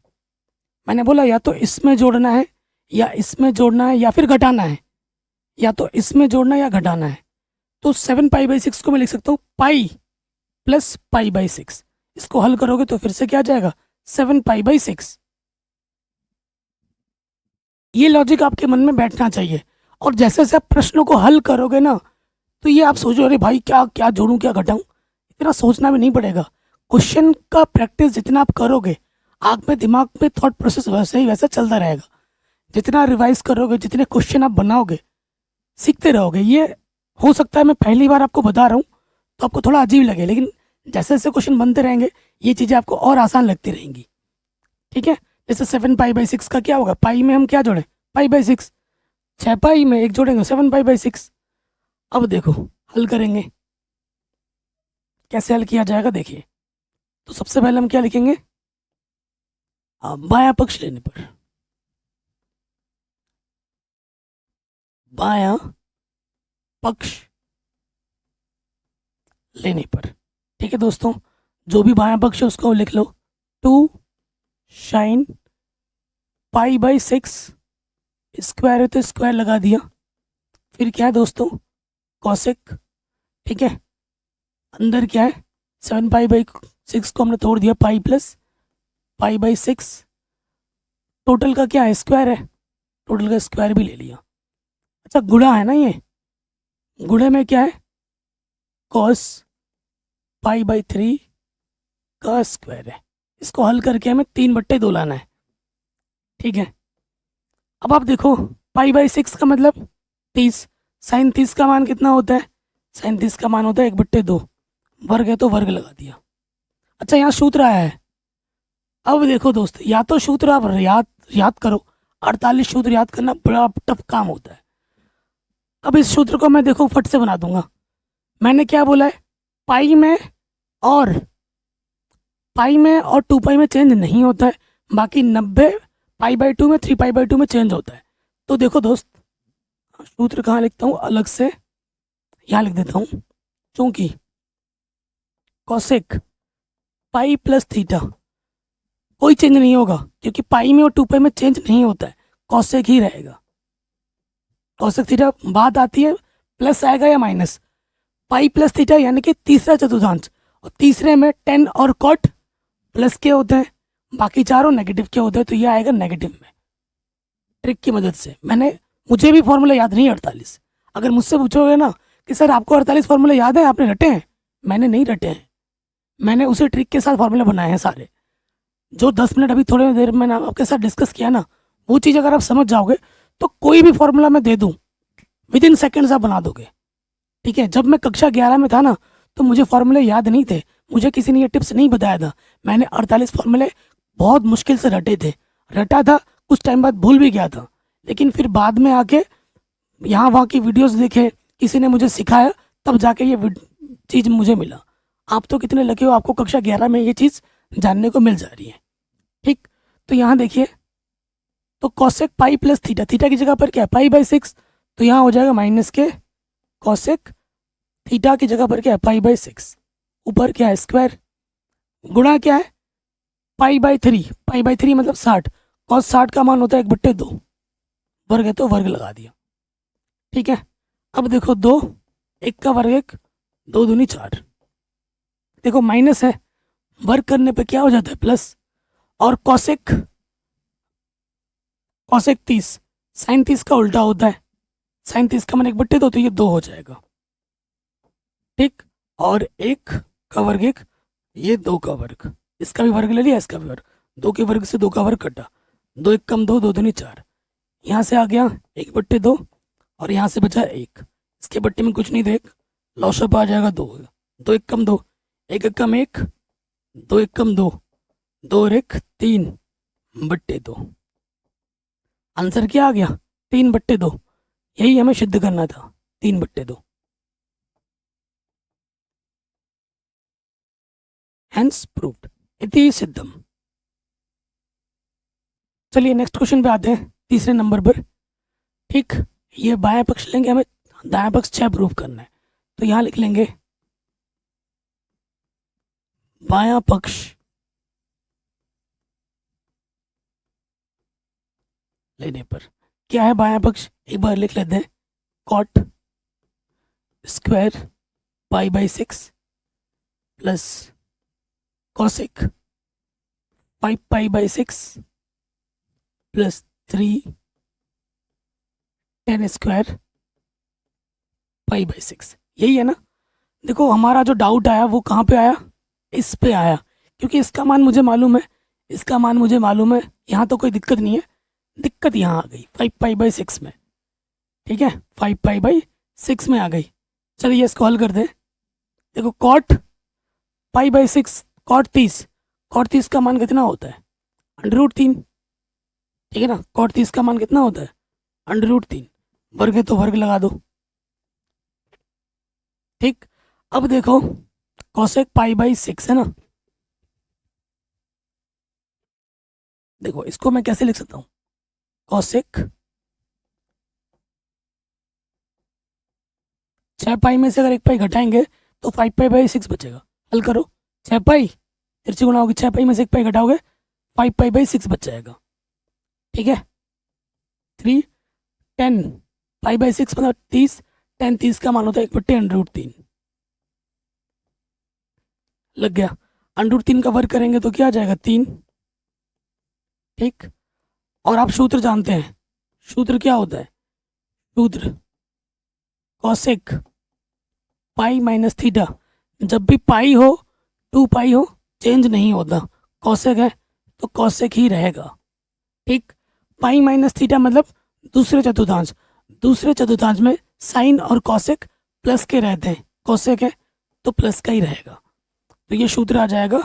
मैंने बोला या तो इसमें जोड़ना है, या इसमें जोड़ना है, या फिर घटाना है, या तो इसमें जोड़ना या घटाना है। तो 7 π/6 को मैं लिख सकता हूँ पाई प्लस π/6, इसको हल करोगे तो फिर से क्या आ जाएगा 7 पाई/6। ये लॉजिक आपके मन में बैठना चाहिए। और जैसे जैसे आप प्रश्नों को हल करोगे ना, तो ये आप सोचो अरे भाई क्या क्या जोड़ूं क्या घटाऊं, इतना सोचना भी नहीं पड़ेगा। क्वेश्चन का प्रैक्टिस जितना आप करोगे, आग में दिमाग में थॉट प्रोसेस वैसे ही वैसा चलता रहेगा। जितना रिवाइज करोगे, जितने क्वेश्चन आप बनाओगे, सीखते रहोगे। ये हो सकता है मैं पहली बार आपको बता रहा हूँ तो आपको थोड़ा अजीब लगे, लेकिन जैसे जैसे क्वेश्चन बनते रहेंगे ये चीज़ें आपको और आसान लगती रहेंगी। ठीक है, जैसे 7 पाई/6 का क्या होगा, पाई में हम क्या जोड़ें, पाई/6। 6 पाई में एक जोड़ेंगे 7 पाई/6। अब देखो हल करेंगे, कैसे हल किया जाएगा देखिए। तो सबसे पहले हम क्या लिखेंगे, बायां पक्ष लेने पर, बायां पक्ष लेने पर। ठीक है दोस्तों, जो भी बायां पक्ष है उसको लिख लो 2 साइन पाई/6, स्क्वायर है तो स्क्वायर लगा दिया। फिर क्या है दोस्तों, कॉसेक। ठीक है, अंदर क्या है 7 पाई/6 को हमने तोड़ दिया, पाई प्लस पाई/6। टोटल का क्या है, स्क्वायर है, टोटल का स्क्वायर भी ले लिया। अच्छा गुणा है ना, ये गुणे में क्या है, कॉस पाई/3 का स्क्वायर है। इसको हल करके हमें 3/2 लाना है। ठीक है, अब आप देखो पाई/6 का मतलब 30, साइन 30 का मान कितना होता है, साइन 30 का मान होता है 1/2, वर्ग है तो वर्ग लगा दिया। अच्छा यहाँ सूत्र आया है। अब देखो दोस्त, या तो सूत्र आप याद याद करो, 48 सूत्र याद करना बड़ा टफ काम होता है। अब इस सूत्र को मैं देखो फट से बना दूंगा। मैंने क्या बोला है, और पाई में और 2 पाई में चेंज नहीं होता है, बाकी 90 पाई/2 में 3 पाई/2 में चेंज होता है। तो देखो दोस्त, सूत्र कहाँ लिखता हूँ अलग से, यहाँ लिख देता हूँ। चूंकि कॉसेक पाई प्लस थीटा कोई चेंज नहीं होगा, क्योंकि पाई में और 2 पाई में चेंज नहीं होता है, कॉसेक ही रहेगा। कॉसेक थीटा बात आती है प्लस आएगा या माइनस, पाई प्लस थीटा यानी कि तीसरा चतुर्थांश, और तीसरे में टेन और कॉट प्लस के होते हैं, बाकी चारों नेगेटिव के होते हैं, तो ये आएगा नेगेटिव में। ट्रिक की मदद से मुझे भी फॉर्मूला याद नहीं 48। अगर मुझसे पूछोगे ना कि सर आपको 48 फॉर्मूले याद है, आपने रटे हैं, मैंने नहीं रटे हैं, मैंने उसी ट्रिक के साथ फॉर्मूले बनाए हैं सारे। जो 10 मिनट अभी थोड़ी देर मैंने आपके साथ डिस्कस किया ना, वो चीज़ अगर आप समझ जाओगे तो कोई भी फॉर्मूला मैं दे दूँ विद इन सेकेंड्स आप बना दोगे। ठीक है, जब मैं कक्षा 11 में था ना, तो मुझे फॉर्मूले याद नहीं थे, मुझे किसी ने ये टिप्स नहीं बताया था। मैंने 48 फॉर्मूले बहुत मुश्किल से रटा था, कुछ टाइम बाद भूल भी गया था, लेकिन फिर बाद में आके यहाँ वहाँ की वीडियोस देखे, किसी ने मुझे सिखाया, तब जाके ये चीज़ मुझे मिला। आप तो कितने लगे हो, आपको कक्षा 11 में ये चीज़ जानने को मिल जा रही है। ठीक, तो यहाँ देखिए, तो cosec pi plus theta, theta की जगह पर क्या है पाई/6, तो यहाँ हो जाएगा माइनस के कॉसेक थीटा की जगह पर क्या है पाई/6, ऊपर क्या है स्क्वायर, गुणा क्या है पाई/3, पाई/3 मतलब 60, कॉस 60 का मान होता है 1/2, वर्ग है तो वर्ग लगा दिया। ठीक है, अब देखो 2, 1 का वर्ग 1, 2 दूनी 4, देखो माइनस है, वर्ग करने पे क्या हो जाता है प्लस, और कॉसेक कॉसेक 30 साइन 30 का उल्टा होता है, साइन 30 का मान 1/2, तो ये 2 हो जाएगा। ठीक, और 1 का वर्ग 1, ये 2 का वर्ग, इसका भी वर्ग ले लिया, इसका भी वर्ग, 2 के वर्ग से 2 का वर्ग कटा, 2 1 कम 2, 2 दूनी 4, यहाँ से आ गया 1/2, और यहाँ से बचा 1, इसके बट्टे में कुछ नहीं, देख लॉसअप आ जाएगा 2, 2 1 कम 2, 1 1 कम 1, 2 1 कम 2, 2 और 1 3/2। आंसर क्या आ गया 3/2, यही हमें सिद्ध करना था 3/2। हैंस प्रूव्ड, इति सिद्धम। चलिए नेक्स्ट क्वेश्चन पे आते हैं, तीसरे नंबर पर। ठीक, ये बायां पक्ष लेंगे, हमें दायां पक्ष 6 प्रूव करना है, तो यहाँ लिख लेंगे बायां पक्ष लेने पर क्या है, बायां पक्ष एक बार लिख लेते हैं, कॉट स्क्वायर पाई/6 plus cosec 5 pi by 6 plus 3 10 square pi by 6, यही है ना। देखो हमारा जो डाउट आया वो कहाँ पे आया, इस पे आया, क्योंकि इसका मान मुझे मालूम है, इसका मान मुझे मालूम है, यहाँ तो कोई दिक्कत नहीं है। दिक्कत यहाँ आ गई 5 पाई बाई 6 में, ठीक है, 5 पाई बाई 6 में आ गई। चलिए इसको हल कर दे। देखो cot pi by 6, cot 30, cot 30 का मान कितना होता है, √3, ठीक है ना। कॉट 30 का मान कितना होता है, √3, वर्ग है तो वर्ग लगा दो, ठीक। अब देखो कॉसेक पाई बाई 6 है ना, देखो इसको मैं कैसे लिख सकता हूँ, कॉसेक 6 पाई में से अगर 1 पाई घटाएंगे तो 5 पाई बाई 6 बचेगा। हल करो, 6 पाई तिरछी गुणा होगी, 6 पाई में से 1 पाई घटाओगे 5 पाई बाई 6 बच जाएगा, ठीक है। 3 10 पाई बाई 6 मतलब 30, 10 30 का मान होता है 1/√3, लग गया। √3 का वर्ग करेंगे तो क्या आ जाएगा, 3, ठीक। और आप सूत्र जानते हैं, सूत्र क्या होता है, सूत्र कॉसेक पाई माइनस थीटा, जब भी पाई हो 2 पाई हो चेंज नहीं होता, कॉसेक है तो कॉसेक ही रहेगा, ठीक। पाई माइनस थीटा मतलब दूसरे चतुर्थांश, दूसरे चतुर्थांश में साइन और कॉसेक प्लस के रहते हैं, कॉसेक है तो प्लस का ही रहेगा। तो ये सूत्र आ जाएगा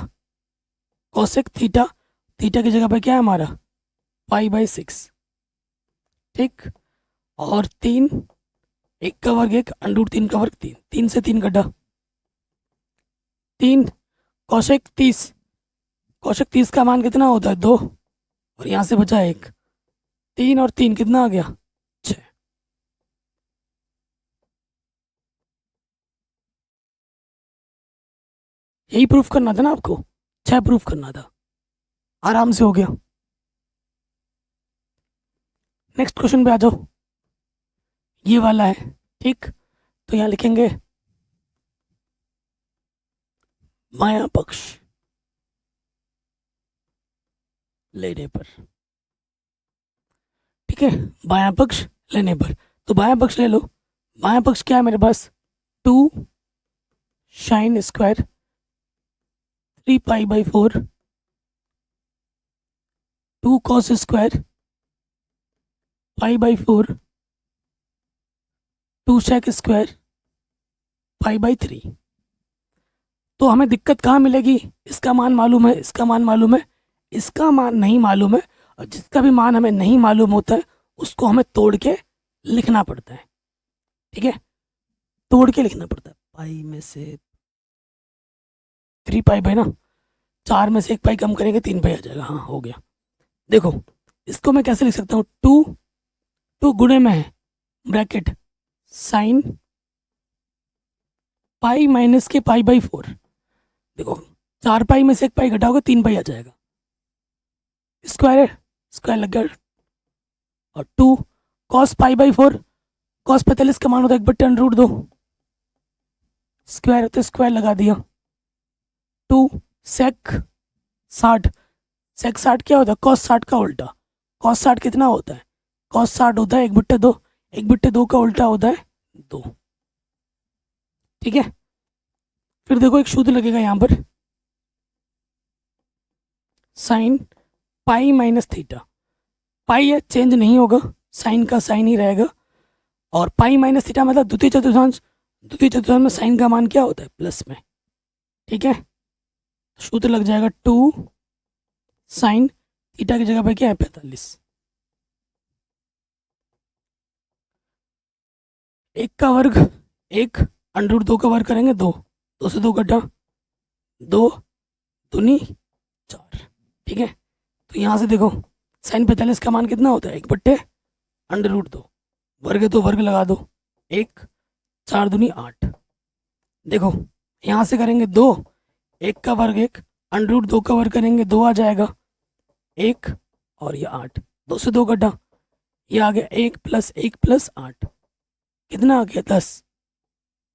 कॉसेक थीटा, थीटा की जगह पे क्या है हमारा पाई बाई 6, ठीक। और 3, 1 का वर्ग 1, √3 का वर्ग 3, 3 से 3 कटा, 3 कॉसेक 30, कॉसेक 30 का मान कितना होता है 2, और यहाँ से बचा 1, 3 और 3 कितना आ गया 6। यही प्रूफ करना था ना आपको, 6 प्रूफ करना था, आराम से हो गया। नेक्स्ट क्वेश्चन पे आ जाओ, ये वाला है, ठीक। तो यहाँ लिखेंगे माया पक्ष लेने पर, ठीक है, बायां पक्ष लेने पर। तो बायां पक्ष ले लो, बायां पक्ष क्या है मेरे पास, 2 sine square 3 pi by 4, 2 cos square pi by 4, 2 sec square pi by 3। तो हमें दिक्कत कहाँ मिलेगी, इसका मान मालूम है, इसका मान मालूम है, इसका मान नहीं मालूम है, और जिसका भी मान हमें नहीं मालूम होता है उसको हमें तोड़ के लिखना पड़ता है, ठीक है, तोड़ के लिखना पड़ता है। पाई में से 3 पाई बाई ना, 4 में से 1 पाई कम करेंगे 3 पाई आ जाएगा, हाँ हो गया। देखो इसको मैं कैसे लिख सकता हूँ, 2 गुणे में है ब्रैकेट साइन पाई माइनस के पाई बाई 4, देखो 4 पाई में से 1 पाई घटाओगे 3 पाई आ जाएगा, स्क्वायर है, स्क्वायर लग गया। और 2 कॉस पाई बाई 4, कॉस 45 का मान होता है 1/√2, स्क्वायर तो स्क्वायर लगा दिया। 2 सेक 60, सेक 60 क्या होता है, कॉस 60 का उल्टा, कॉस 60 कितना होता है, कॉस 60 होता है 1/2, 1/2 का उल्टा होता है 2, ठीक है। फिर देखो एक सूत्र लगेगा यहाँ पर, साइन पाई माइनस थीटा, पाई है चेंज नहीं होगा, साइन का साइन ही रहेगा, और पाई माइनस थीटा मतलब द्वितीय चतुर्थांश, द्वितीय चतुर्थांश में साइन का मान क्या होता है प्लस में, ठीक है। सूत्र लग जाएगा 2 साइन थीटा की जगह पे क्या है 45, 1 का वर्ग 1, √2 का वर्ग करेंगे 2, 2 से 2 कटा, 2 दूनी 4, ठीक है। तो यहाँ से देखो साइन 45 का मान कितना होता है 1/√2, वर्ग है तो वर्ग लगा दो, 1 4 दूनी 8। देखो यहाँ से करेंगे 2, 1 का वर्ग 1, √2 का वर्ग करेंगे 2 आ जाएगा, 1 और ये 8, 2 से 2 कटा, ये आ गया 1 + 1 + 8, कितना आ गया 10,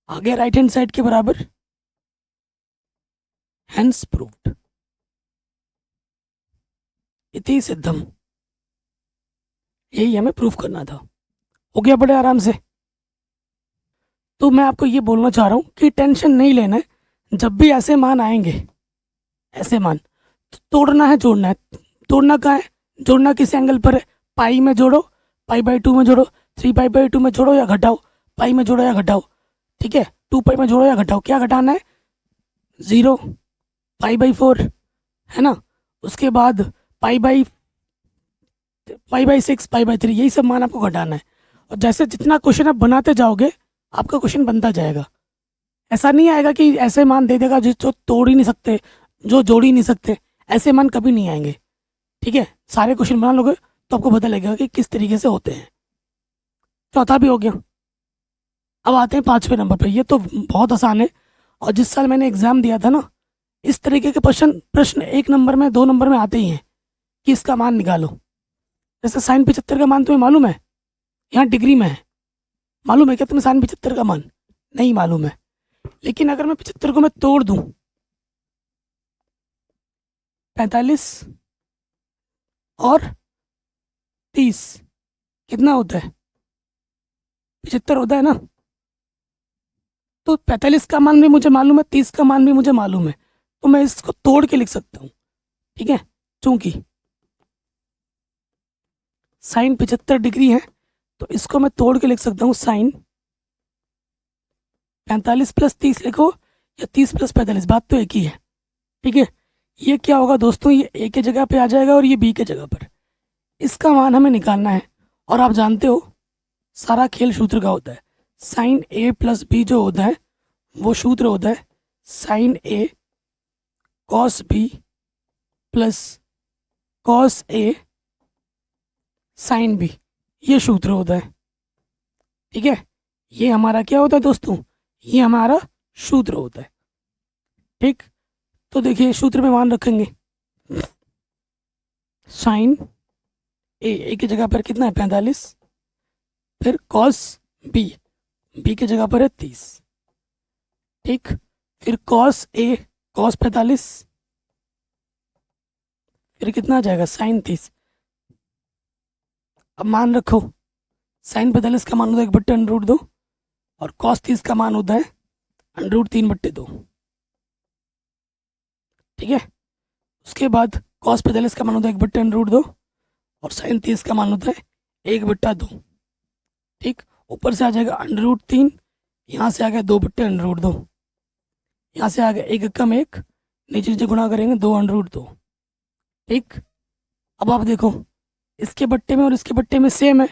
आ गया राइट हैंड साइड के बराबर, हैंस प्रूव्ड। इति सिद्धम। यही हमें प्रूफ करना था। हो गया बड़े आराम से। तो मैं आपको ये बोलना चाह रहा हूँ कि टेंशन नहीं लेना है। जब भी ऐसे मान आएंगे, ऐसे मान, तो तोड़ना है जोड़ना है। तोड़ना कहाँ है, जोड़ना किस एंगल पर है? पाई में जोड़ो, पाई बाई 2 में जोड़ो, 3 पाई बाई 2 में जोड़ो या घटाओ, पाई में जोड़ो या घटाओ। ठीक है, 2 पाई में जोड़ो या घटाओ। क्या घटाना है? 0, पाई बाई 4, है ना। उसके बाद पाई बाई 6, पाई बाई 3, यही सब मान आपको घटाना है। और जैसे जितना क्वेश्चन आप बनाते जाओगे आपका क्वेश्चन बनता जाएगा। ऐसा नहीं आएगा कि ऐसे मान दे देगा जो तोड़ ही नहीं सकते, जो जोड़ ही नहीं सकते। ऐसे मान कभी नहीं आएंगे। ठीक है, सारे क्वेश्चन बना लोगे तो आपको पता लगेगा कि किस तरीके से होते हैं। चौथा भी हो गया। अब आते हैं 5वें नंबर पर। ये तो बहुत आसान है, और जिस साल मैंने एग्जाम दिया था ना, इस तरीके के प्रश्न 1 नंबर में 2 नंबर में आते ही हैं कि इसका मान निकालो। जैसे साइन 75 का मान तुम्हें मालूम है? यहाँ डिग्री में है। मालूम है क्या तुम्हें साइन 75 का मान? नहीं मालूम है। लेकिन अगर मैं 75 को मैं तोड़ दूं, 45 और 30 कितना होता है? 75 होता है ना। तो 45 का मान भी मुझे मालूम है, 30 का मान भी मुझे मालूम है, तो मैं इसको तोड़ के लिख सकता हूँ। ठीक है, चूंकि साइन 75 डिग्री है तो इसको मैं तोड़ के लिख सकता हूँ। साइन 45 प्लस 30 लिखो या 30 प्लस 45, बात तो एक ही है। ठीक है, ये क्या होगा दोस्तों, ये ए के जगह पे आ जाएगा और ये बी के जगह पर। इसका मान हमें निकालना है। और आप जानते हो सारा खेल सूत्र का होता है। साइन ए प्लस बी जो होता है वो सूत्र होता है sign A cos B plus cos A sine B. ये सूत्र होता है। ठीक है, ये हमारा क्या होता है दोस्तों, ये हमारा सूत्र होता है। ठीक, तो देखिए सूत्र में मान रखेंगे। साइन ए की जगह पर कितना है? 45। फिर कॉस बी की जगह पर है 30। ठीक, फिर कॉस 45। फिर कितना आ जाएगा? साइन 30। अब मान रखो साइन 45 का मान होता है 1/√2 और कॉस 30 का मान होता है √3/2। ठीक है, उसके बाद कॉस 45 का मान होता है 1/√2 और साइन 30 का मान होता है 1/2। ठीक, ऊपर से आ जाएगा √3, यहाँ से आ गया 2/√2, यहाँ से आ गया 1 कम 1, नीचे नीचे गुणा करेंगे 2/√2। ठीक, अब आप देखो इसके बट्टे में और इसके बट्टे में सेम है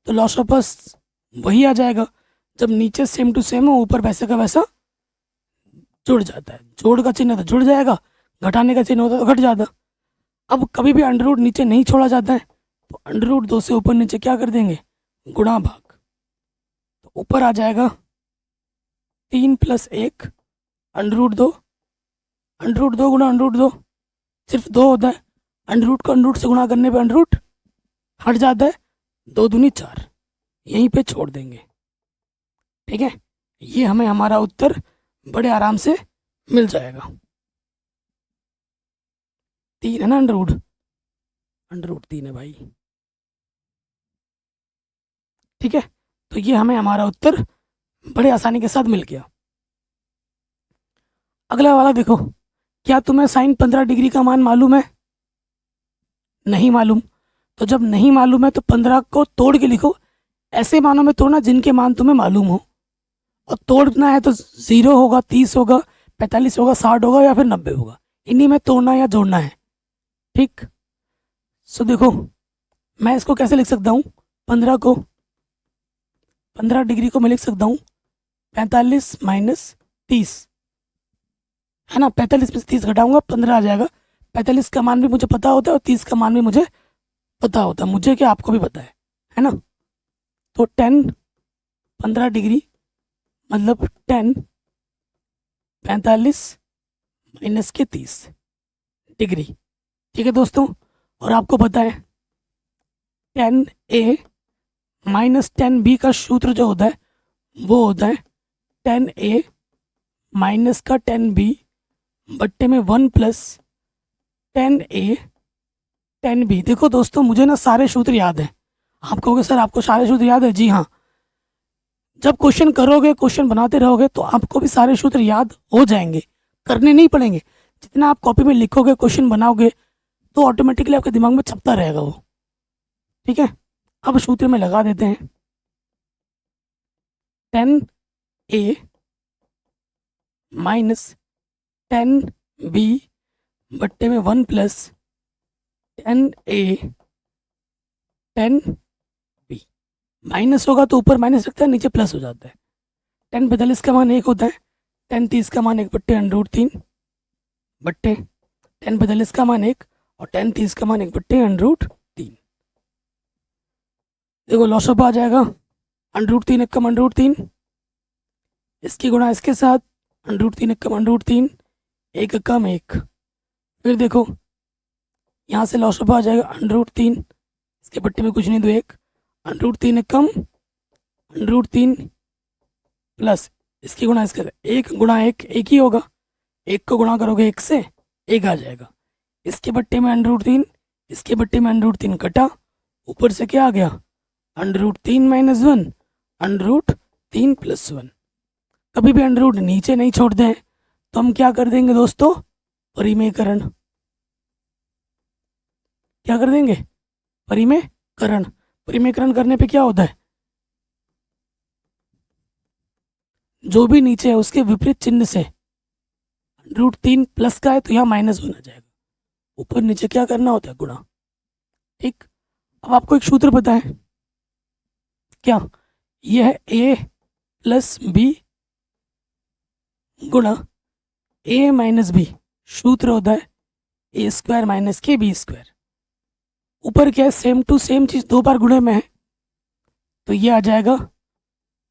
तो लॉस ऑफ अस वही आ जाएगा। जब नीचे सेम टू सेम हो, ऊपर वैसे का वैसा जुड़ जाता है। जोड़ का चिन्ह तो जुड़ जाएगा, घटाने का चिन्ह होता है तो घट जाता। अब कभी भी अंडर नीचे नहीं छोड़ा जाता है तो √2 से ऊपर नीचे क्या कर देंगे? गुणा भाग। तो ऊपर आ जाएगा 3 + 1 √2। √2 गुणा √2 सिर्फ 2 होता है। अंडर को अंडर से गुणा करने पे अंडर हट जाता है। 2 दूनी 4, यहीं पे छोड़ देंगे। ठीक है, ये हमें हमारा उत्तर बड़े आराम से मिल जाएगा। 3 है ना अंडर 3 है भाई। ठीक है, तो ये हमें हमारा उत्तर बड़े आसानी के साथ मिल गया। अगला वाला देखो, क्या तुम्हें साइन 15 डिग्री का मान मालूम है? नहीं मालूम। तो जब नहीं मालूम है तो 15 को तोड़ के लिखो। ऐसे मानों में तोड़ना जिनके मान तुम्हें मालूम हो, और तोड़ना है तो 0 होगा, 30 होगा, 45 होगा, 60 होगा या फिर 90 होगा। इन्हीं में तोड़ना या जोड़ना है। ठीक, सो देखो मैं इसको कैसे लिख सकता हूँ? 15 डिग्री को मैं लिख सकता हूँ 45 - 30, है ना। 45 में से 30 घटाऊंगा 15 आ जाएगा। 45 का मान भी मुझे पता होता है और 30 का मान भी मुझे पता होता है। मुझे क्या, आपको भी पता है ना। तो 15 डिग्री मतलब 45 - 30 डिग्री। ठीक है दोस्तों, और आपको पता है 10A - 10B का सूत्र जो होता है वो होता है 10A - का 10B बट्टे में 1 + 10A 10b। देखो दोस्तों, मुझे ना सारे सूत्र याद हैं। आप कहोगे सर आपको सारे सूत्र याद है? जी हाँ, जब क्वेश्चन करोगे, क्वेश्चन बनाते रहोगे तो आपको भी सारे सूत्र याद हो जाएंगे, करने नहीं पड़ेंगे। जितना आप कॉपी में लिखोगे, क्वेश्चन बनाओगे, तो ऑटोमेटिकली आपके दिमाग में छपता रहेगा वो। ठीक है, अब सूत्र में लगा देते हैं। 10a माइनस 10b बट्टे में 1 प्लस 10a 10b। माइनस होगा तो ऊपर माइनस रखता है, नीचे प्लस हो जाता है। 10 45 का मान 1 होता है। 10 30 का मान 1 बट्टे √3 बट्टे 10 45 का मान 1 और 10 30 का मान 1 बट्टे √3। देखो लॉसअप आ जाएगा। √3 1 का √3, इसकी गुणा इसके साथ, √3 1 का √3, 1 कम 1। फिर देखो यहाँ से लॉसअप आ जाएगा √3, इसके बट्टे में कुछ नहीं तो 1, √3 1 कम √3 प्लस इसकी गुणा इसके साथ, 1 गुणा 1 1 ही होगा। 1 को गुणा करोगे 1 से, 1 आ जाएगा। इसके बट्टे में √3, इसके बट्टे में √3 कटा, ऊपर से क्या आ गया? √3 माइनस 1, √3 प्लस 1। कभी भी अंडर रूट नीचे नहीं छोड़ते हैं तो हम क्या कर देंगे दोस्तों? परिमेयकरण। क्या कर देंगे? परिमेयकरण। परिमेयकरण करने पे क्या होता है? जो भी नीचे है उसके विपरीत चिन्ह से, √3 प्लस का है तो यहाँ -1 आ जाएगा। ऊपर नीचे क्या करना होता है? गुणा। ठीक, अब आपको एक सूत्र पता है क्या? यह है a प्लस बी गुणा a माइनस बी। सूत्र होता है a² माइनस के b²। ऊपर क्या है? सेम टू सेम चीज दो बार गुणे में है तो ये आ जाएगा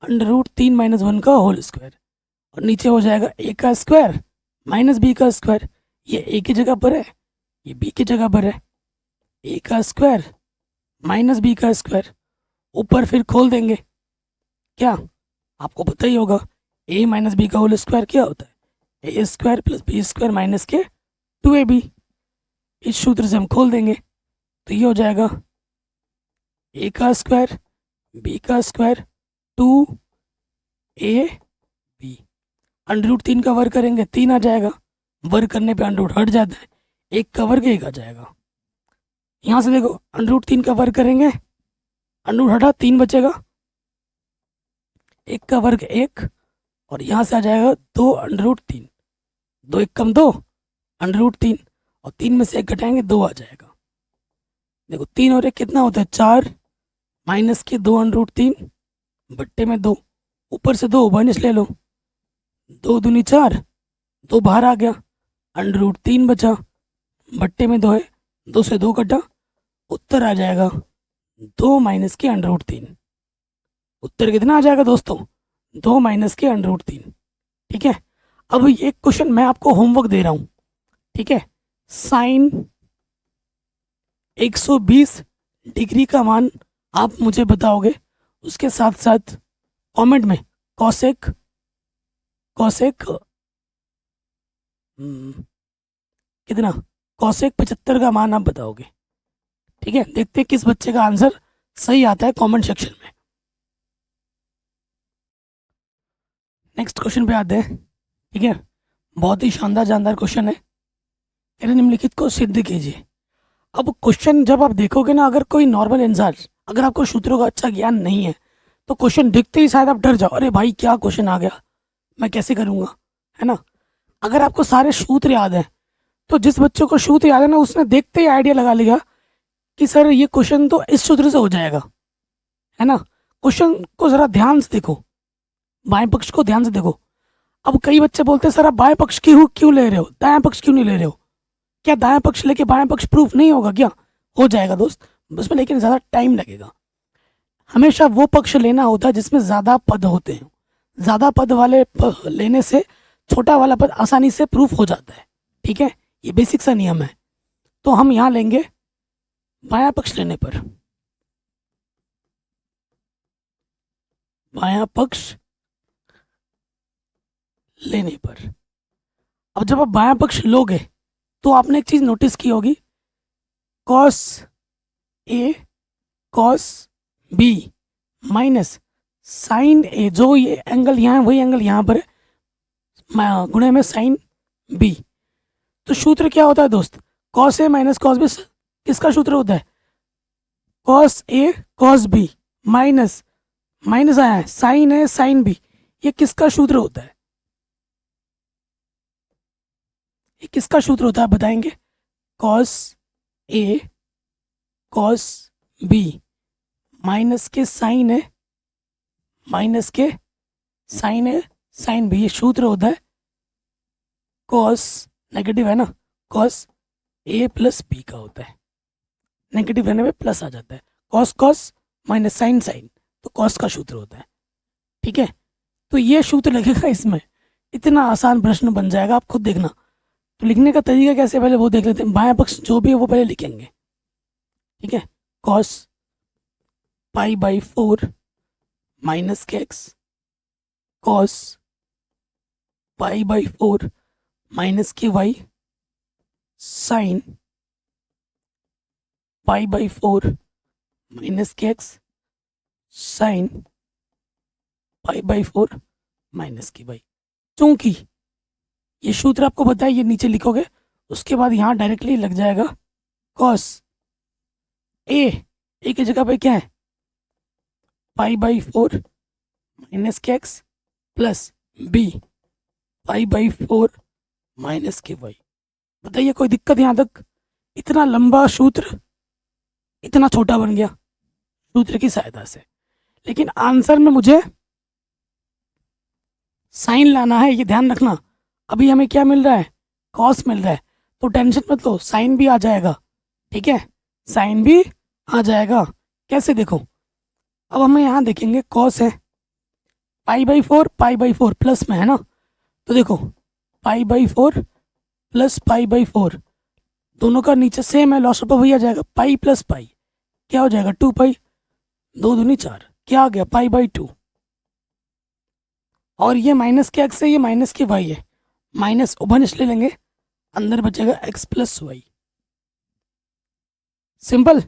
√3 माइनस 1 का होल स्क्वायर, और नीचे हो जाएगा a का स्क्वायर माइनस बी का स्क्वायर। ये a की जगह पर है, ये b की जगह पर है। a का स्क्वायर माइनस बी का स्क्वायर, ऊपर फिर खोल देंगे। क्या आपको पता ही होगा a माइनस बी का होल स्क्वायर क्या होता है? a² प्लस b² माइनस के 2ab। इस सूत्र से हम खोल देंगे तो ये हो जाएगा a का स्क्वायर b का स्क्वायर 2ab। √3 का वर्ग करेंगे 3 आ जाएगा, वर्ग करने पे √ हट जाता है, 1 का वर्ग 1 आ जाएगा। यहाँ से देखो √3 का वर्ग करेंगे, √ हटा 3 बचेगा, 1 का वर्ग 1, और यहाँ से आ जाएगा 2 √3। 2 1 कम 2 √3, और 3 में से 1 घटाएंगे 2 आ जाएगा। देखो 3 और 1 कितना होता है? 4 माइनस के 2 √3 बट्टे में 2, ऊपर से 2 माइनस ले लो, 2 दूनी 4, 2 बाहर आ गया, √3 बचा, बट्टे में 2 है, 2 से 2 कटा, उत्तर आ जाएगा 2 माइनस के √3। उत्तर कितना आ जाएगा दोस्तों? 2 माइनस के √3। ठीक है, अब ये क्वेश्चन मैं आपको होमवर्क दे रहा हूँ। ठीक है, साइन 120 डिग्री का मान आप मुझे बताओगे, उसके साथ साथ कमेंट में कॉसेक कितना? कॉसेक 75 का मान आप बताओगे। ठीक है, देखते हैं किस बच्चे का आंसर सही आता है कमेंट सेक्शन में। नेक्स्ट क्वेश्चन पे आते हैं। ठीक है, बहुत ही शानदार क्वेश्चन है। निम्नलिखित को सिद्ध कीजिए। अब क्वेश्चन जब आप देखोगे ना, अगर कोई नॉर्मल इंसान, अगर आपको सूत्रों का अच्छा ज्ञान नहीं है तो क्वेश्चन देखते ही शायद आप डर जाओ, अरे भाई क्या क्वेश्चन आ गया, मैं कैसे करूँगा, है ना। अगर आपको सारे सूत्र याद हैं तो जिस बच्चों को सूत्र याद है ना, उसने देखते ही आइडिया लगा लिया कि सर ये क्वेश्चन तो इस सूत्र से हो जाएगा, है ना। क्वेश्चन को ज़रा ध्यान से देखो, बाएं पक्ष को ध्यान से देखो। अब कई बच्चे बोलते हैं सर आप बाएं पक्ष की क्यों ले रहे हो, दाएं पक्ष क्यों नहीं ले रहे हो? क्या दाएं पक्ष लेके बाएं पक्ष प्रूफ नहीं होगा क्या? हो जाएगा दोस्त, उसमें लेकिन ज़्यादा टाइम लगेगा। हमेशा वो पक्ष लेना होता है जिसमें ज़्यादा पद होते हैं। ज़्यादा पद वाले लेने से छोटा वाला पद आसानी से प्रूफ हो जाता है। ठीक है, ये बेसिक सा नियम है। तो हम यहाँ लेंगे बायां पक्ष लेने पर, बायां पक्ष लेने पर। अब जब आप बायां पक्ष लोगे तो आपने एक चीज़ नोटिस की होगी, cos A cos B minus sign ए, जो ये एंगल यहाँ है वही एंगल यहाँ पर है, गुणे में साइन बी। तो सूत्र क्या होता है दोस्त, cos A minus cos B किसका सूत्र होता है, cos A cos B minus minus आया है साइन ए साइन बी, ये किसका सूत्र होता है, ये किसका सूत्र होता है बताएंगे, cos A cos B minus के साइन ए माइनस के साइन ए साइन बी, ये सूत्र होता है कॉस, नेगेटिव है ना, कॉस ए प्लस बी का होता है, नेगेटिव रहने में प्लस आ जाता है, cos cos minus sine sine, तो कॉस का सूत्र होता है। ठीक है, तो ये सूत्र लगेगा इसमें, इतना आसान प्रश्न बन जाएगा, आप खुद देखना। तो लिखने का तरीका कैसे पहले वो देख लेते हैं, बायां पक्ष जो भी है वो पहले लिखेंगे। ठीक है, कॉस पाई बाई 4 माइनस के X, cos pi by 4 minus के Y, sine pi by 4 minus के X, sine pi by 4 minus की वाई। चूंकि ये सूत्र आपको पता है, ये नीचे लिखोगे, उसके बाद यहाँ डायरेक्टली लग जाएगा कॉस ए की जगह पे क्या है, पाई बाई 4 माइनस के X plus B pi by 4 minus के वाई। बताइए कोई दिक्कत यहाँ तक, इतना लंबा सूत्र इतना छोटा बन गया सूत्र की सहायता से। लेकिन आंसर में मुझे साइन लाना है, ये ध्यान रखना। अभी हमें क्या मिल रहा है, कॉस मिल रहा है, तो टेंशन मत लो, साइन भी आ जाएगा। ठीक है, साइन भी आ जाएगा। कैसे देखो, अब हमें यहाँ देखेंगे कॉस है पाई बाई 4 प्लस में है ना, तो देखो पाई बाई 4 प्लस पाई बाई 4 दोनों का नीचे सेम है, लॉस वही आ जाएगा, पाई प्लस पाई क्या हो जाएगा 2 पाई, 2 दूनी 4, क्या आ गया पाई बाई 2। और ये माइनस के एक्स है, ये माइनस के वाई है, माइनस उभन इसलिए लेंगे, अंदर बचेगा एक्स प्लस वाई। सिंपल।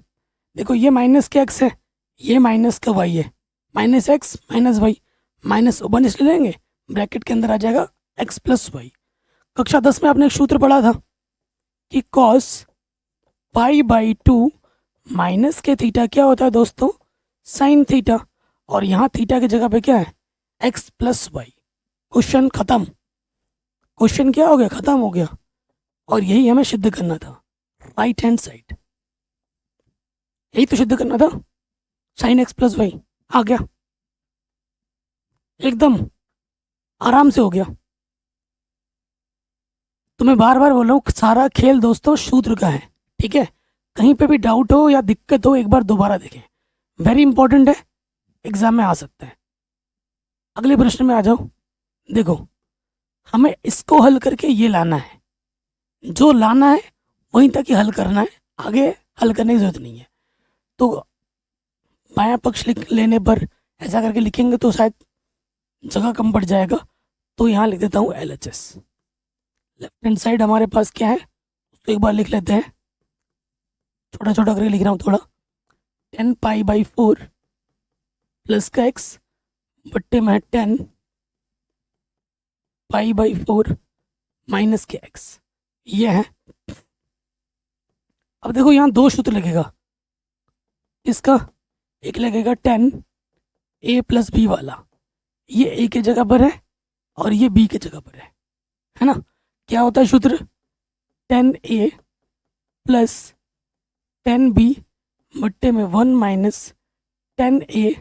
देखो ये माइनस के एक्स है, ये माइनस का वाई है, minus X minus Y, minus उभन इसलिए लेंगे, ब्रैकेट के अंदर आ जाएगा एक्स प्लस वाई। कक्षा 10 में आपने एक सूत्र पढ़ा था कि कॉस पाई बाई 2 माइनस के थीटा क्या होता है दोस्तों, साइन थीटा, और यहाँ थीटा की जगह पे क्या है एक्स प्लस वाई। क्वेश्चन खत्म, क्वेश्चन क्या हो गया, खत्म हो गया। और यही हमें सिद्ध करना था, राइट हैंड साइड, यही तो सिद्ध करना था, साइन एक्स प्लस वाई आ गया, एकदम आराम से हो गया। तो मैं बार बार बोल रहा हूँ, सारा खेल दोस्तों सूत्र का है। ठीक है, कहीं पे भी डाउट हो या दिक्कत हो एक बार दोबारा देखें, वेरी इंपॉर्टेंट है, एग्जाम में आ सकता है। अगले प्रश्न में आ जाओ। देखो हमें इसको हल करके ये लाना है, जो लाना है वहीं तक ही हल करना है, आगे हल करने की जरूरत नहीं है। तो बायां पक्ष लिख लेने पर ऐसा करके लिखेंगे तो शायद जगह कम पड़ जाएगा, तो यहाँ लिख देता हूँ LHS। लेफ्ट हैंड साइड हमारे पास क्या है उसको एक बार लिख लेते हैं, छोटा छोटा करके लिख रहा हूँ थोड़ा, 10 पाई बाई 4 प्लस का एक्स बट्टे में 10 पाई बाई 4 माइनस के एक्स, ये है। अब देखो यहाँ दो सूत्र लगेगा, इसका एक लगेगा 10 a प्लस बी वाला, ये a के जगह पर है और ये b के जगह पर है ना। क्या होता है सूत्र, 10a प्लस 10b बट्टे में 1 माइनस 10a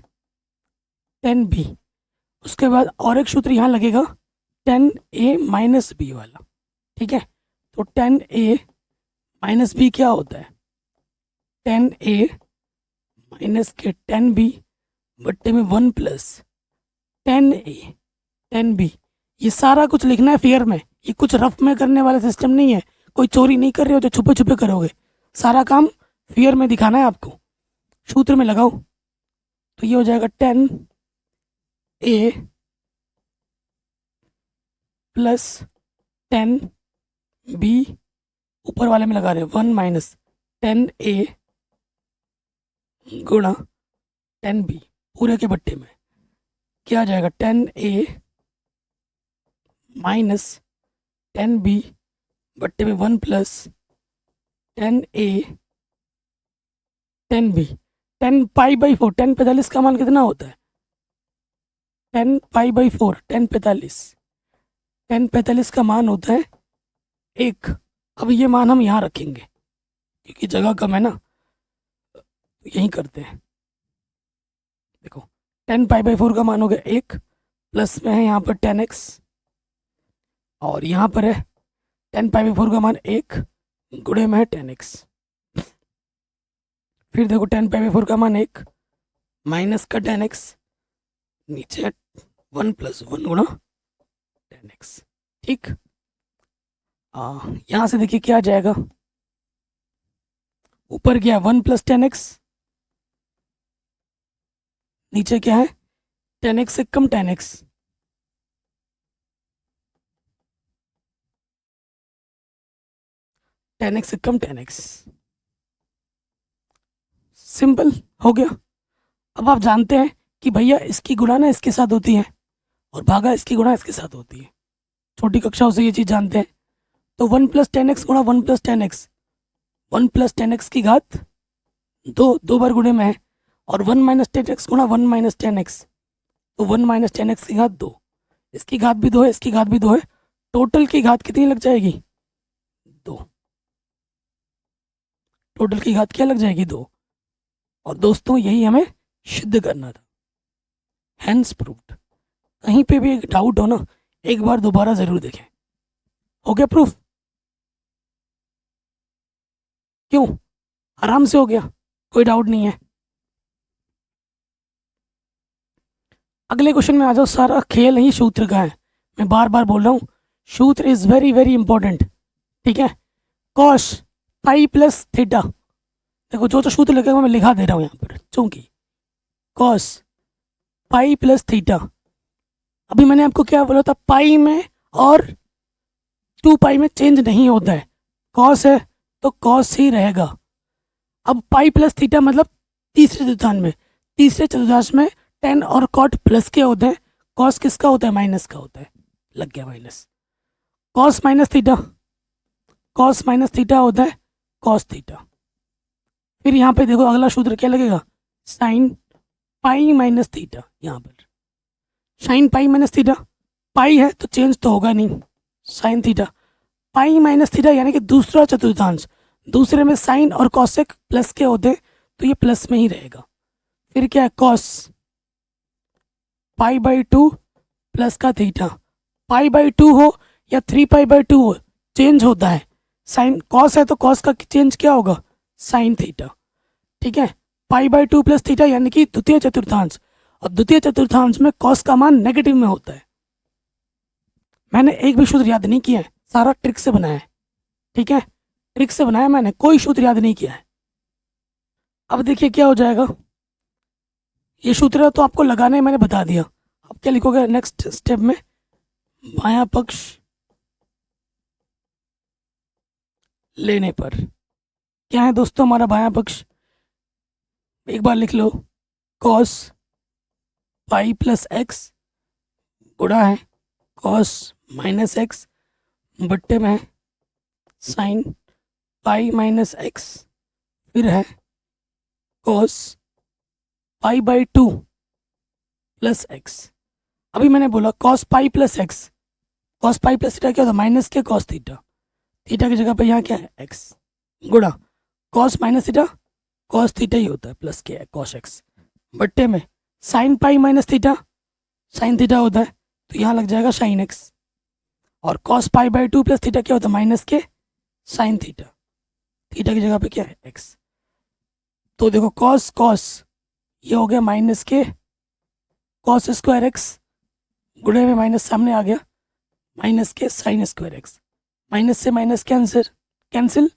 10b। उसके बाद और एक सूत्र यहाँ लगेगा 10a माइनस बी वाला। ठीक है, तो 10a माइनस बी क्या होता है, 10a माइनस के 10b बट्टे में 1 प्लस 10a 10b। ये सारा कुछ लिखना है फेयर में, ये कुछ रफ में करने वाला सिस्टम नहीं है, कोई चोरी नहीं कर रहे हो जो छुपे छुपे करोगे, सारा काम फेयर में दिखाना है आपको। सूत्र में लगाओ तो ये हो जाएगा 10a प्लस 10b, ऊपर वाले में लगा रहे हैं 1 माइनस 10A गुणा 10B पूरे के बट्टे में क्या आ जाएगा, 10A माइनस 10B बट्टे में 1 plus 10A 10B। 10 pi by 4, 10 45 का मान कितना होता है, 10 पाई बाई 4, 10 45 का मान होता है 1। अब ये मान हम यहाँ रखेंगे क्योंकि जगह कम है ना, यहीं करते हैं। देखो 10 पाई बाई 4 का मान हो गया 1, प्लस में है यहाँ पर 10x और यहाँ पर है 10 पाई बाई 4 का मान 1 गुणे में है 10x। फिर देखो 10 पाई बाई 4 का मान 1 माइनस का 10x, नीचे 1 प्लस 1 गुणा 10x। ठीक, यहाँ से देखिए क्या आ जाएगा, ऊपर क्या है 1 प्लस 10x, नीचे क्या है 10x से कम 10x, से कम 10x। सिंपल हो गया। अब आप जानते हैं कि भैया इसकी गुणा ना इसके साथ होती है और भागा इसकी गुणा इसके साथ होती है, छोटी कक्षाओं से ये चीज़ जानते हैं। तो 1 प्लस 10x गुणा 1 प्लस 10x, 1 प्लस 10x की घात 2 बार गुणे में है, और 1 माइनस 10x गुणा 1 माइनस 10x, तो 1 माइनस 10x की घात 2, इसकी घात भी 2 है, इसकी घात भी 2 है, टोटल की घात कितनी लग जाएगी 2। टोटल की घात क्या लग जाएगी 2। और दोस्तों यही हमें सिद्ध करना था, हैंस प्रूव्ड। कहीं पे भी एक डाउट हो ना, एक बार दोबारा जरूर देखें। हो गया प्रूफ, क्यों, आराम से हो गया, कोई डाउट नहीं है। अगले क्वेश्चन में आ जाओ। सारा खेल ही सूत्र का है, मैं बार बार बोल रहा हूँ, सूत्र इज वेरी वेरी इंपॉर्टेंट। ठीक है, कॉस पाई प्लस थीटा, देखो जो जो सूत्र लगेगा मैं लिखा दे रहा हूँ यहाँ पर, चूंकि कॉस पाई प्लस थीटा, अभी मैंने आपको क्या बोला था, पाई में और 2 पाई में चेंज नहीं होता है, कॉस है तो कॉस ही रहेगा। अब पाई प्लस थीटा मतलब तीसरे चतुर्थांश में, तीसरे चतुर्थांश में टेन और कॉट प्लस के होते हैं, कॉस किसका होता है, माइनस का होता है, लग गया minus. Cos minus theta, cos minus theta होता है कॉस थीटा। फिर यहाँ पे देखो अगला सूत्र क्या लगेगा, साइन पाई माइनस थीटा। यहाँ पर साइन पाई माइनस थीटा, पाई है तो चेंज तो होगा नहीं, साइन थीटा, पाई माइनस थीटा यानी कि दूसरा चतुर्थांश, दूसरे में साइन और कॉसेक प्लस के होते हैं तो ये प्लस में ही रहेगा। फिर क्या है, कॉस पाई बाई 2 प्लस का थीटा, पाई बाई 2 हो या 3 पाई बाई 2 हो चेंज होता है, साइन कॉस है तो कॉस का चेंज क्या होगा, साइन थीटा। ठीक है, पाई बाई 2 प्लस थीटा यानी कि द्वितीय चतुर्थांश, और द्वितीय चतुर्थांश में कॉस का मान नेगेटिव में होता है। मैंने एक भी सूत्र याद नहीं किया है, सारा ट्रिक से बनाया है। ठीक है, ट्रिक से बनाया मैंने, कोई सूत्र याद नहीं किया है। अब देखिए क्या हो जाएगा, ये सूत्र तो आपको लगाने मैंने बता दिया। अब क्या लिखोगे नेक्स्ट स्टेप में, बायां पक्ष लेने पर, क्या है दोस्तों हमारा बायां पक्ष, एक बार लिख लो, कॉस पाई प्लस एक्स गुणा है कॉस माइनस एक्स बट्टे में है साइन पाई माइनस एक्स, फिर है cos pi by 2 plus x. अभी मैंने बोला cos pi plus x, cos pi plus theta क्या होता है, माइनस के कॉस थीटा, थीटा की जगह पे यहाँ क्या है एक्स, गुणा cos minus theta, cos theta ही होता है प्लस के कॉस एक्स, बट्टे में sine pi minus theta, sine theta होता है तो यहाँ लग जाएगा साइन एक्स, और cos pi by 2 plus theta क्या होता है, माइनस के साइन थीटा, थीटा की जगह पे क्या है एक्स। तो देखो कॉस कॉस ये हो गया माइनस के कॉस स्क्वायर एक्स, गुणे में माइनस सामने आ गया, माइनस के साइन स्क्वायर एक्स, माइनस से माइनस कैंसिल,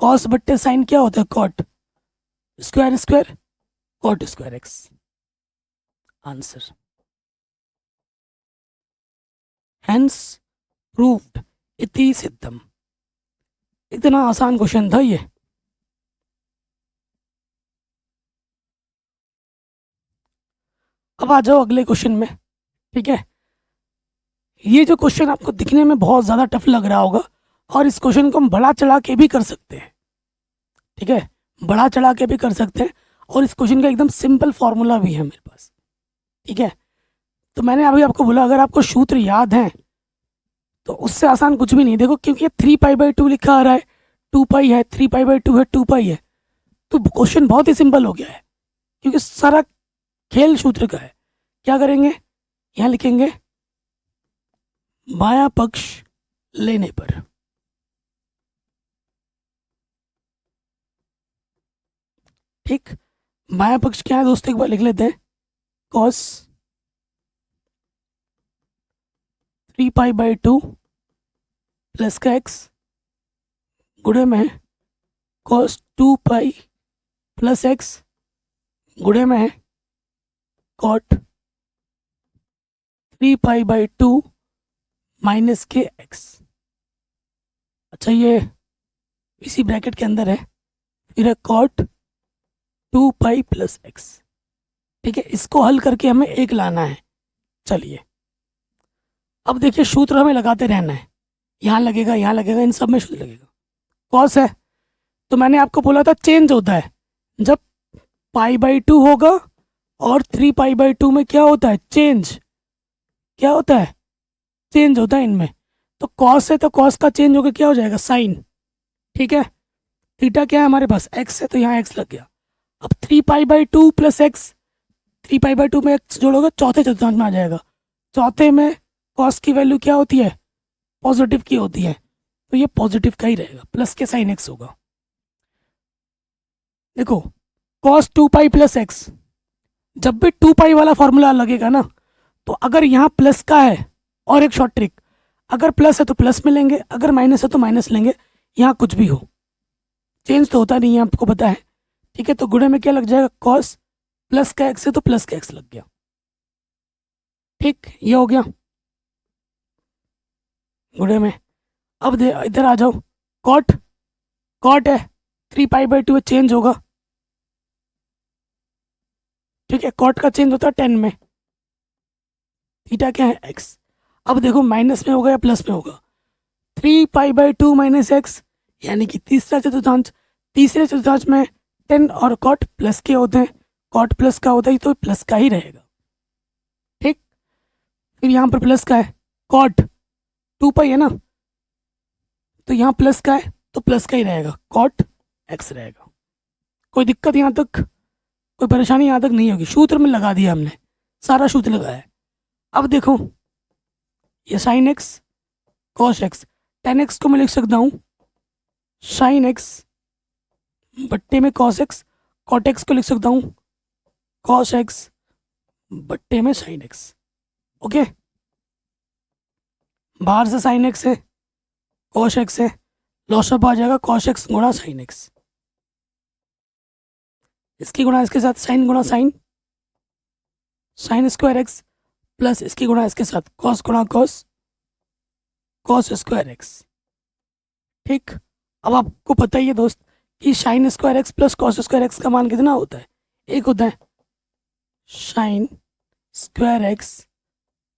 कॉस बट्टे साइन क्या होता है cot, square square cot square X, answer. Hence proved, इति सिद्धम। इतना आसान क्वेश्चन था ये, अब आ जाओ अगले क्वेश्चन में। ठीक है, ये जो क्वेश्चन आपको दिखने में बहुत ज़्यादा टफ लग रहा होगा, और इस क्वेश्चन को हम बढ़ा चढ़ा के भी कर सकते हैं। ठीक है, बढ़ा चढ़ा के भी कर सकते हैं, और इस क्वेश्चन का एकदम सिंपल फॉर्मूला भी है मेरे पास। ठीक है, तो मैंने अभी आपको बोला अगर आपको सूत्र याद है तो उससे आसान कुछ भी नहीं। देखो, क्योंकि ये 3π/2 लिखा आ रहा है, 2π है, 3π/2 है, 2π है, तो क्वेश्चन बहुत ही सिंपल हो गया है, क्योंकि सारा खेल सूत्र का है। क्या करेंगे, यहाँ लिखेंगे बायां पक्ष लेने पर। ठीक, बायां पक्ष क्या है दोस्तों, एक बार लिख लेते हैं। cos 3π/2 प्लस का x गुणे में cos 2π प्लस x गुणे में cot 3π/2 माइनस के x। अच्छा, ये इसी ब्रैकेट के अंदर है, फिर है cot 2π प्लस x। ठीक है, इसको हल करके हमें एक लाना है। चलिए, अब देखिए सूत्र हमें लगाते रहना है, यहाँ लगेगा, यहाँ लगेगा, इन सब में सूत्र लगेगा। कॉस है तो मैंने आपको बोला था चेंज होता है जब π/2 होगा, और 3π/2 में क्या होता है, चेंज। क्या होता है, चेंज होता है इनमें। तो कॉस है तो कॉस का चेंज होकर क्या हो जाएगा, साइन। ठीक है, थीटा क्या है हमारे पास, एक्स है, तो यहाँ एक्स लग गया। अब 3π/2 प्लस एक्स, 3π/2 में एक्स जोड़ोगे चौथे चतुर्थांश में आ जाएगा। चौथे में कॉस की वैल्यू क्या होती है, पॉजिटिव की होती है, तो ये पॉजिटिव का ही रहेगा, प्लस के साइन एक्स होगा। देखो, कॉस 2π प्लस एक्स, जब भी 2π वाला फॉर्मूला लगेगा ना, तो अगर यहाँ प्लस का है, और एक शॉर्ट ट्रिक, अगर प्लस है तो प्लस में लेंगे, अगर माइनस है तो माइनस लेंगे, यहाँ कुछ भी हो, चेंज तो होता नहीं है, आपको पता है। ठीक है, तो गुणे में क्या लग जाएगा, कॉस प्लस का एक्स है तो प्लस का एक्स लग गया। ठीक, ये हो गया गुणे में। अब इधर आ जाओ, कॉट, कॉट है 3π/2 चेंज होगा। ठीक है, कॉट का चेंज होता है 10 में, थीटा क्या है, एक्स। अब देखो माइनस में होगा या प्लस में होगा, 3π/2 माइनस एक्स, यानी कि तीसरा चतुर्थांश। तीसरे चतुर्थांश में 10 और कॉट प्लस के होते हैं, कॉट प्लस का होता है तो प्लस का ही रहेगा। ठीक, फिर यहाँ पर प्लस का है, कॉट 2π है ना, तो यहाँ प्लस का है तो प्लस का ही रहेगा, कॉट एक्स रहेगा। कोई दिक्कत यहाँ तक, कोई परेशानी यहाँ तक नहीं होगी। सूत्र में लगा दिया हमने, सारा सूत्र लगाया है। अब देखो, ये sign X cos x, ten x को मैं लिख सकता हूँ साइन एक्स बट्टे में कॉस एक्स, कॉट एक्स को लिख सकता हूँ कॉस एक्स बट्टे में साइन एक्स। ओके, बाहर से साइन एक्स है, कॉस एक्स है, लॉसअप आ जाएगा, कॉस एक्स गुणा साइन एक्स, इसकी गुणा इसके साथ साइन गुणा sine, sine square X plus इसकी गुणा इसके साथ कॉस गुणा कॉस, कॉस स्क्वायर एक्स। ठीक, अब आपको पता ही है दोस्त कि sign square X plus cos square x का मान कितना होता है, एक होता है। Sign square X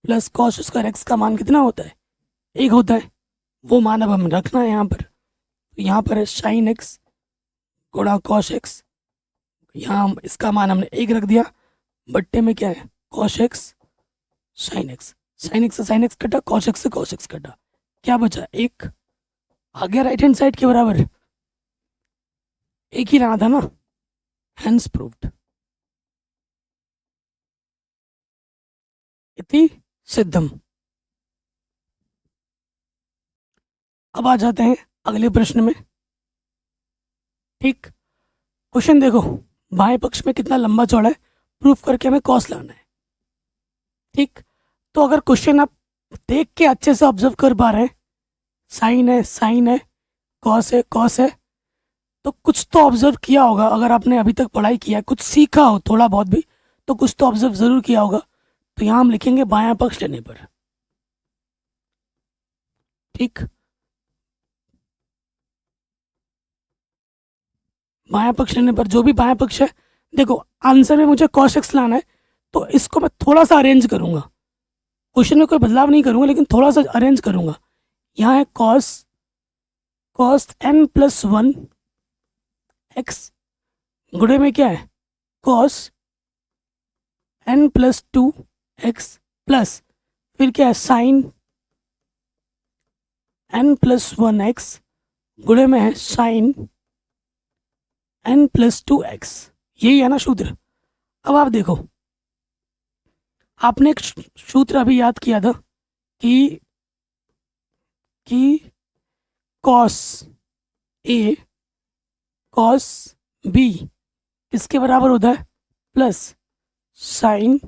plus cos square x का मान कितना होता है, एक होता है। वो मान अब हमें रखना है यहाँ पर, तो यहाँ पर है साइन एक्स गुणा कॉस एक्स, यहाँ इसका मान हमने एक रख दिया, बट्टे में क्या है, cos X sign X, sine x से साइन एक्स कटा, कॉस एक्स से कॉस एक्स कटा, क्या बचा, एक। आ गया राइट हैंड साइड के बराबर, एक ही रहना था ना, हैंस प्रूव्ड। इति सिद्धम। अब आ जाते हैं अगले प्रश्न में। ठीक, क्वेश्चन देखो, बाएं पक्ष में कितना लंबा चौड़ा है, प्रूफ करके हमें कॉस लाना है। ठीक, तो अगर क्वेश्चन आप देख के अच्छे से ऑब्जर्व कर पा रहे हैं, साइन है, कॉस है, कॉस है, तो कुछ तो ऑब्जर्व किया होगा। अगर आपने अभी तक पढ़ाई किया है, कुछ सीखा हो थोड़ा बहुत भी, तो कुछ तो ऑब्जर्व जरूर किया होगा। तो यहाँ हम लिखेंगे बायां पक्ष लेने पर। ठीक, बायां पक्ष लेने पर जो भी बायां पक्ष है, देखो आंसर में मुझे कॉस एक्स लाना है, तो इसको मैं थोड़ा सा अरेंज करूँगा, क्वेश्चन में कोई बदलाव नहीं करूँगा लेकिन थोड़ा सा अरेंज करूँगा। यहाँ है कॉस n प्लस 1 एक्स, गुणे में क्या है cos n plus 2 x, plus फिर क्या है साइन n प्लस 1 एक्स, गुणे में है साइन n प्लस 2 एक्स। यही है ना सूत्र। अब आप देखो, आपने एक सूत्र अभी याद किया था कि कॉस ए कॉस बी किसके बराबर होता है, प्लस साइन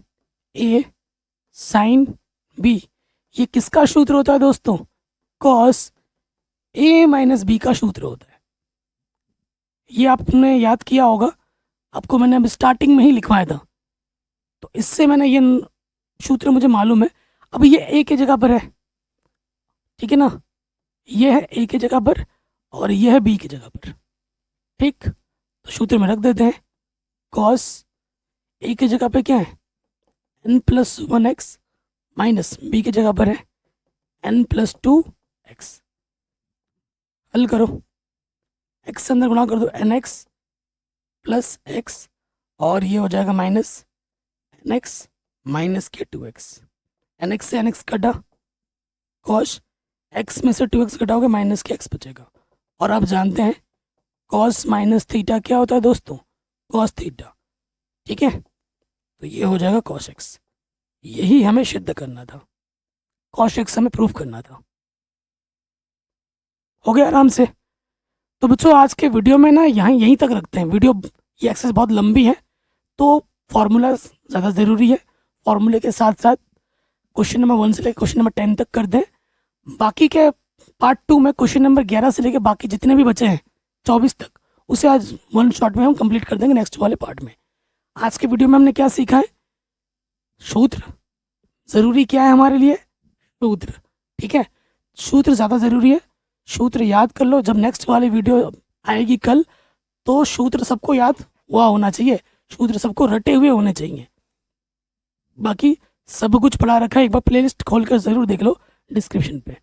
ए साइन बी। ये किसका सूत्र होता है दोस्तों, कॉस ए माइनस बी का सूत्र होता है। ये आपने याद किया होगा, आपको मैंने अब स्टार्टिंग में ही लिखवाया था, तो इससे मैंने ये सूत्र मुझे मालूम है। अब ये ए की जगह पर है, ठीक है ना, ये है ए की जगह पर और ये है बी की जगह पर, ठीक। तो सूत्र में रख देते हैं, कॉस ए की जगह पे क्या है n plus 1 X, minus B की जगह पर है n प्लस 2 एक्स। हल करो, एक्स से अंदर गुणा कर दो एन एक्स प्लस एक्स, और ये हो जाएगा माइनस एन एक्स माइनस के 2 एक्स। एन एक्स से एन एक्स कटा, कॉस एक्स में से 2 एक्स कटाओगे माइनस के एक्स बचेगा। और आप जानते हैं कॉस माइनस थीटा क्या होता है दोस्तों, कॉस थीटा, ठीक है। तो ये हो जाएगा कॉस एक्स। यही हमें सिद्ध करना था, कॉस एक्स हमें प्रूफ करना था। हो गया आराम से। तो बच्चों आज के वीडियो में ना यहीं तक रखते हैं वीडियो, ये एक्सरसाइज बहुत लंबी है तो फॉर्मूला ज़्यादा ज़रूरी है। फॉर्मूले के साथ साथ क्वेश्चन नंबर 1 से लेकर क्वेश्चन नंबर 10 तक कर दें। बाकी के पार्ट 2 में क्वेश्चन नंबर 11 से लेकर बाकी जितने भी बचे हैं 24 तक, उसे आज वन शॉट में हम कंप्लीट कर देंगे नेक्स्ट वाले पार्ट में। आज के वीडियो में हमने क्या सीखा है, सूत्र ज़रूरी क्या है हमारे लिए, सूत्र, ठीक है। सूत्र ज़्यादा ज़रूरी है, सूत्र याद कर लो। जब नेक्स्ट वाली वीडियो आएगी कल, तो सूत्र सबको याद हुआ होना चाहिए, सूत्र सबको रटे हुए होने चाहिए। बाकी सब कुछ पढ़ा रखा है, एक बार प्लेलिस्ट खोलकर ज़रूर देख लो डिस्क्रिप्शन पे।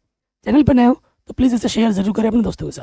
चैनल पर नए हो तो प्लीज़ इसे शेयर ज़रूर करें अपने दोस्तों के साथ।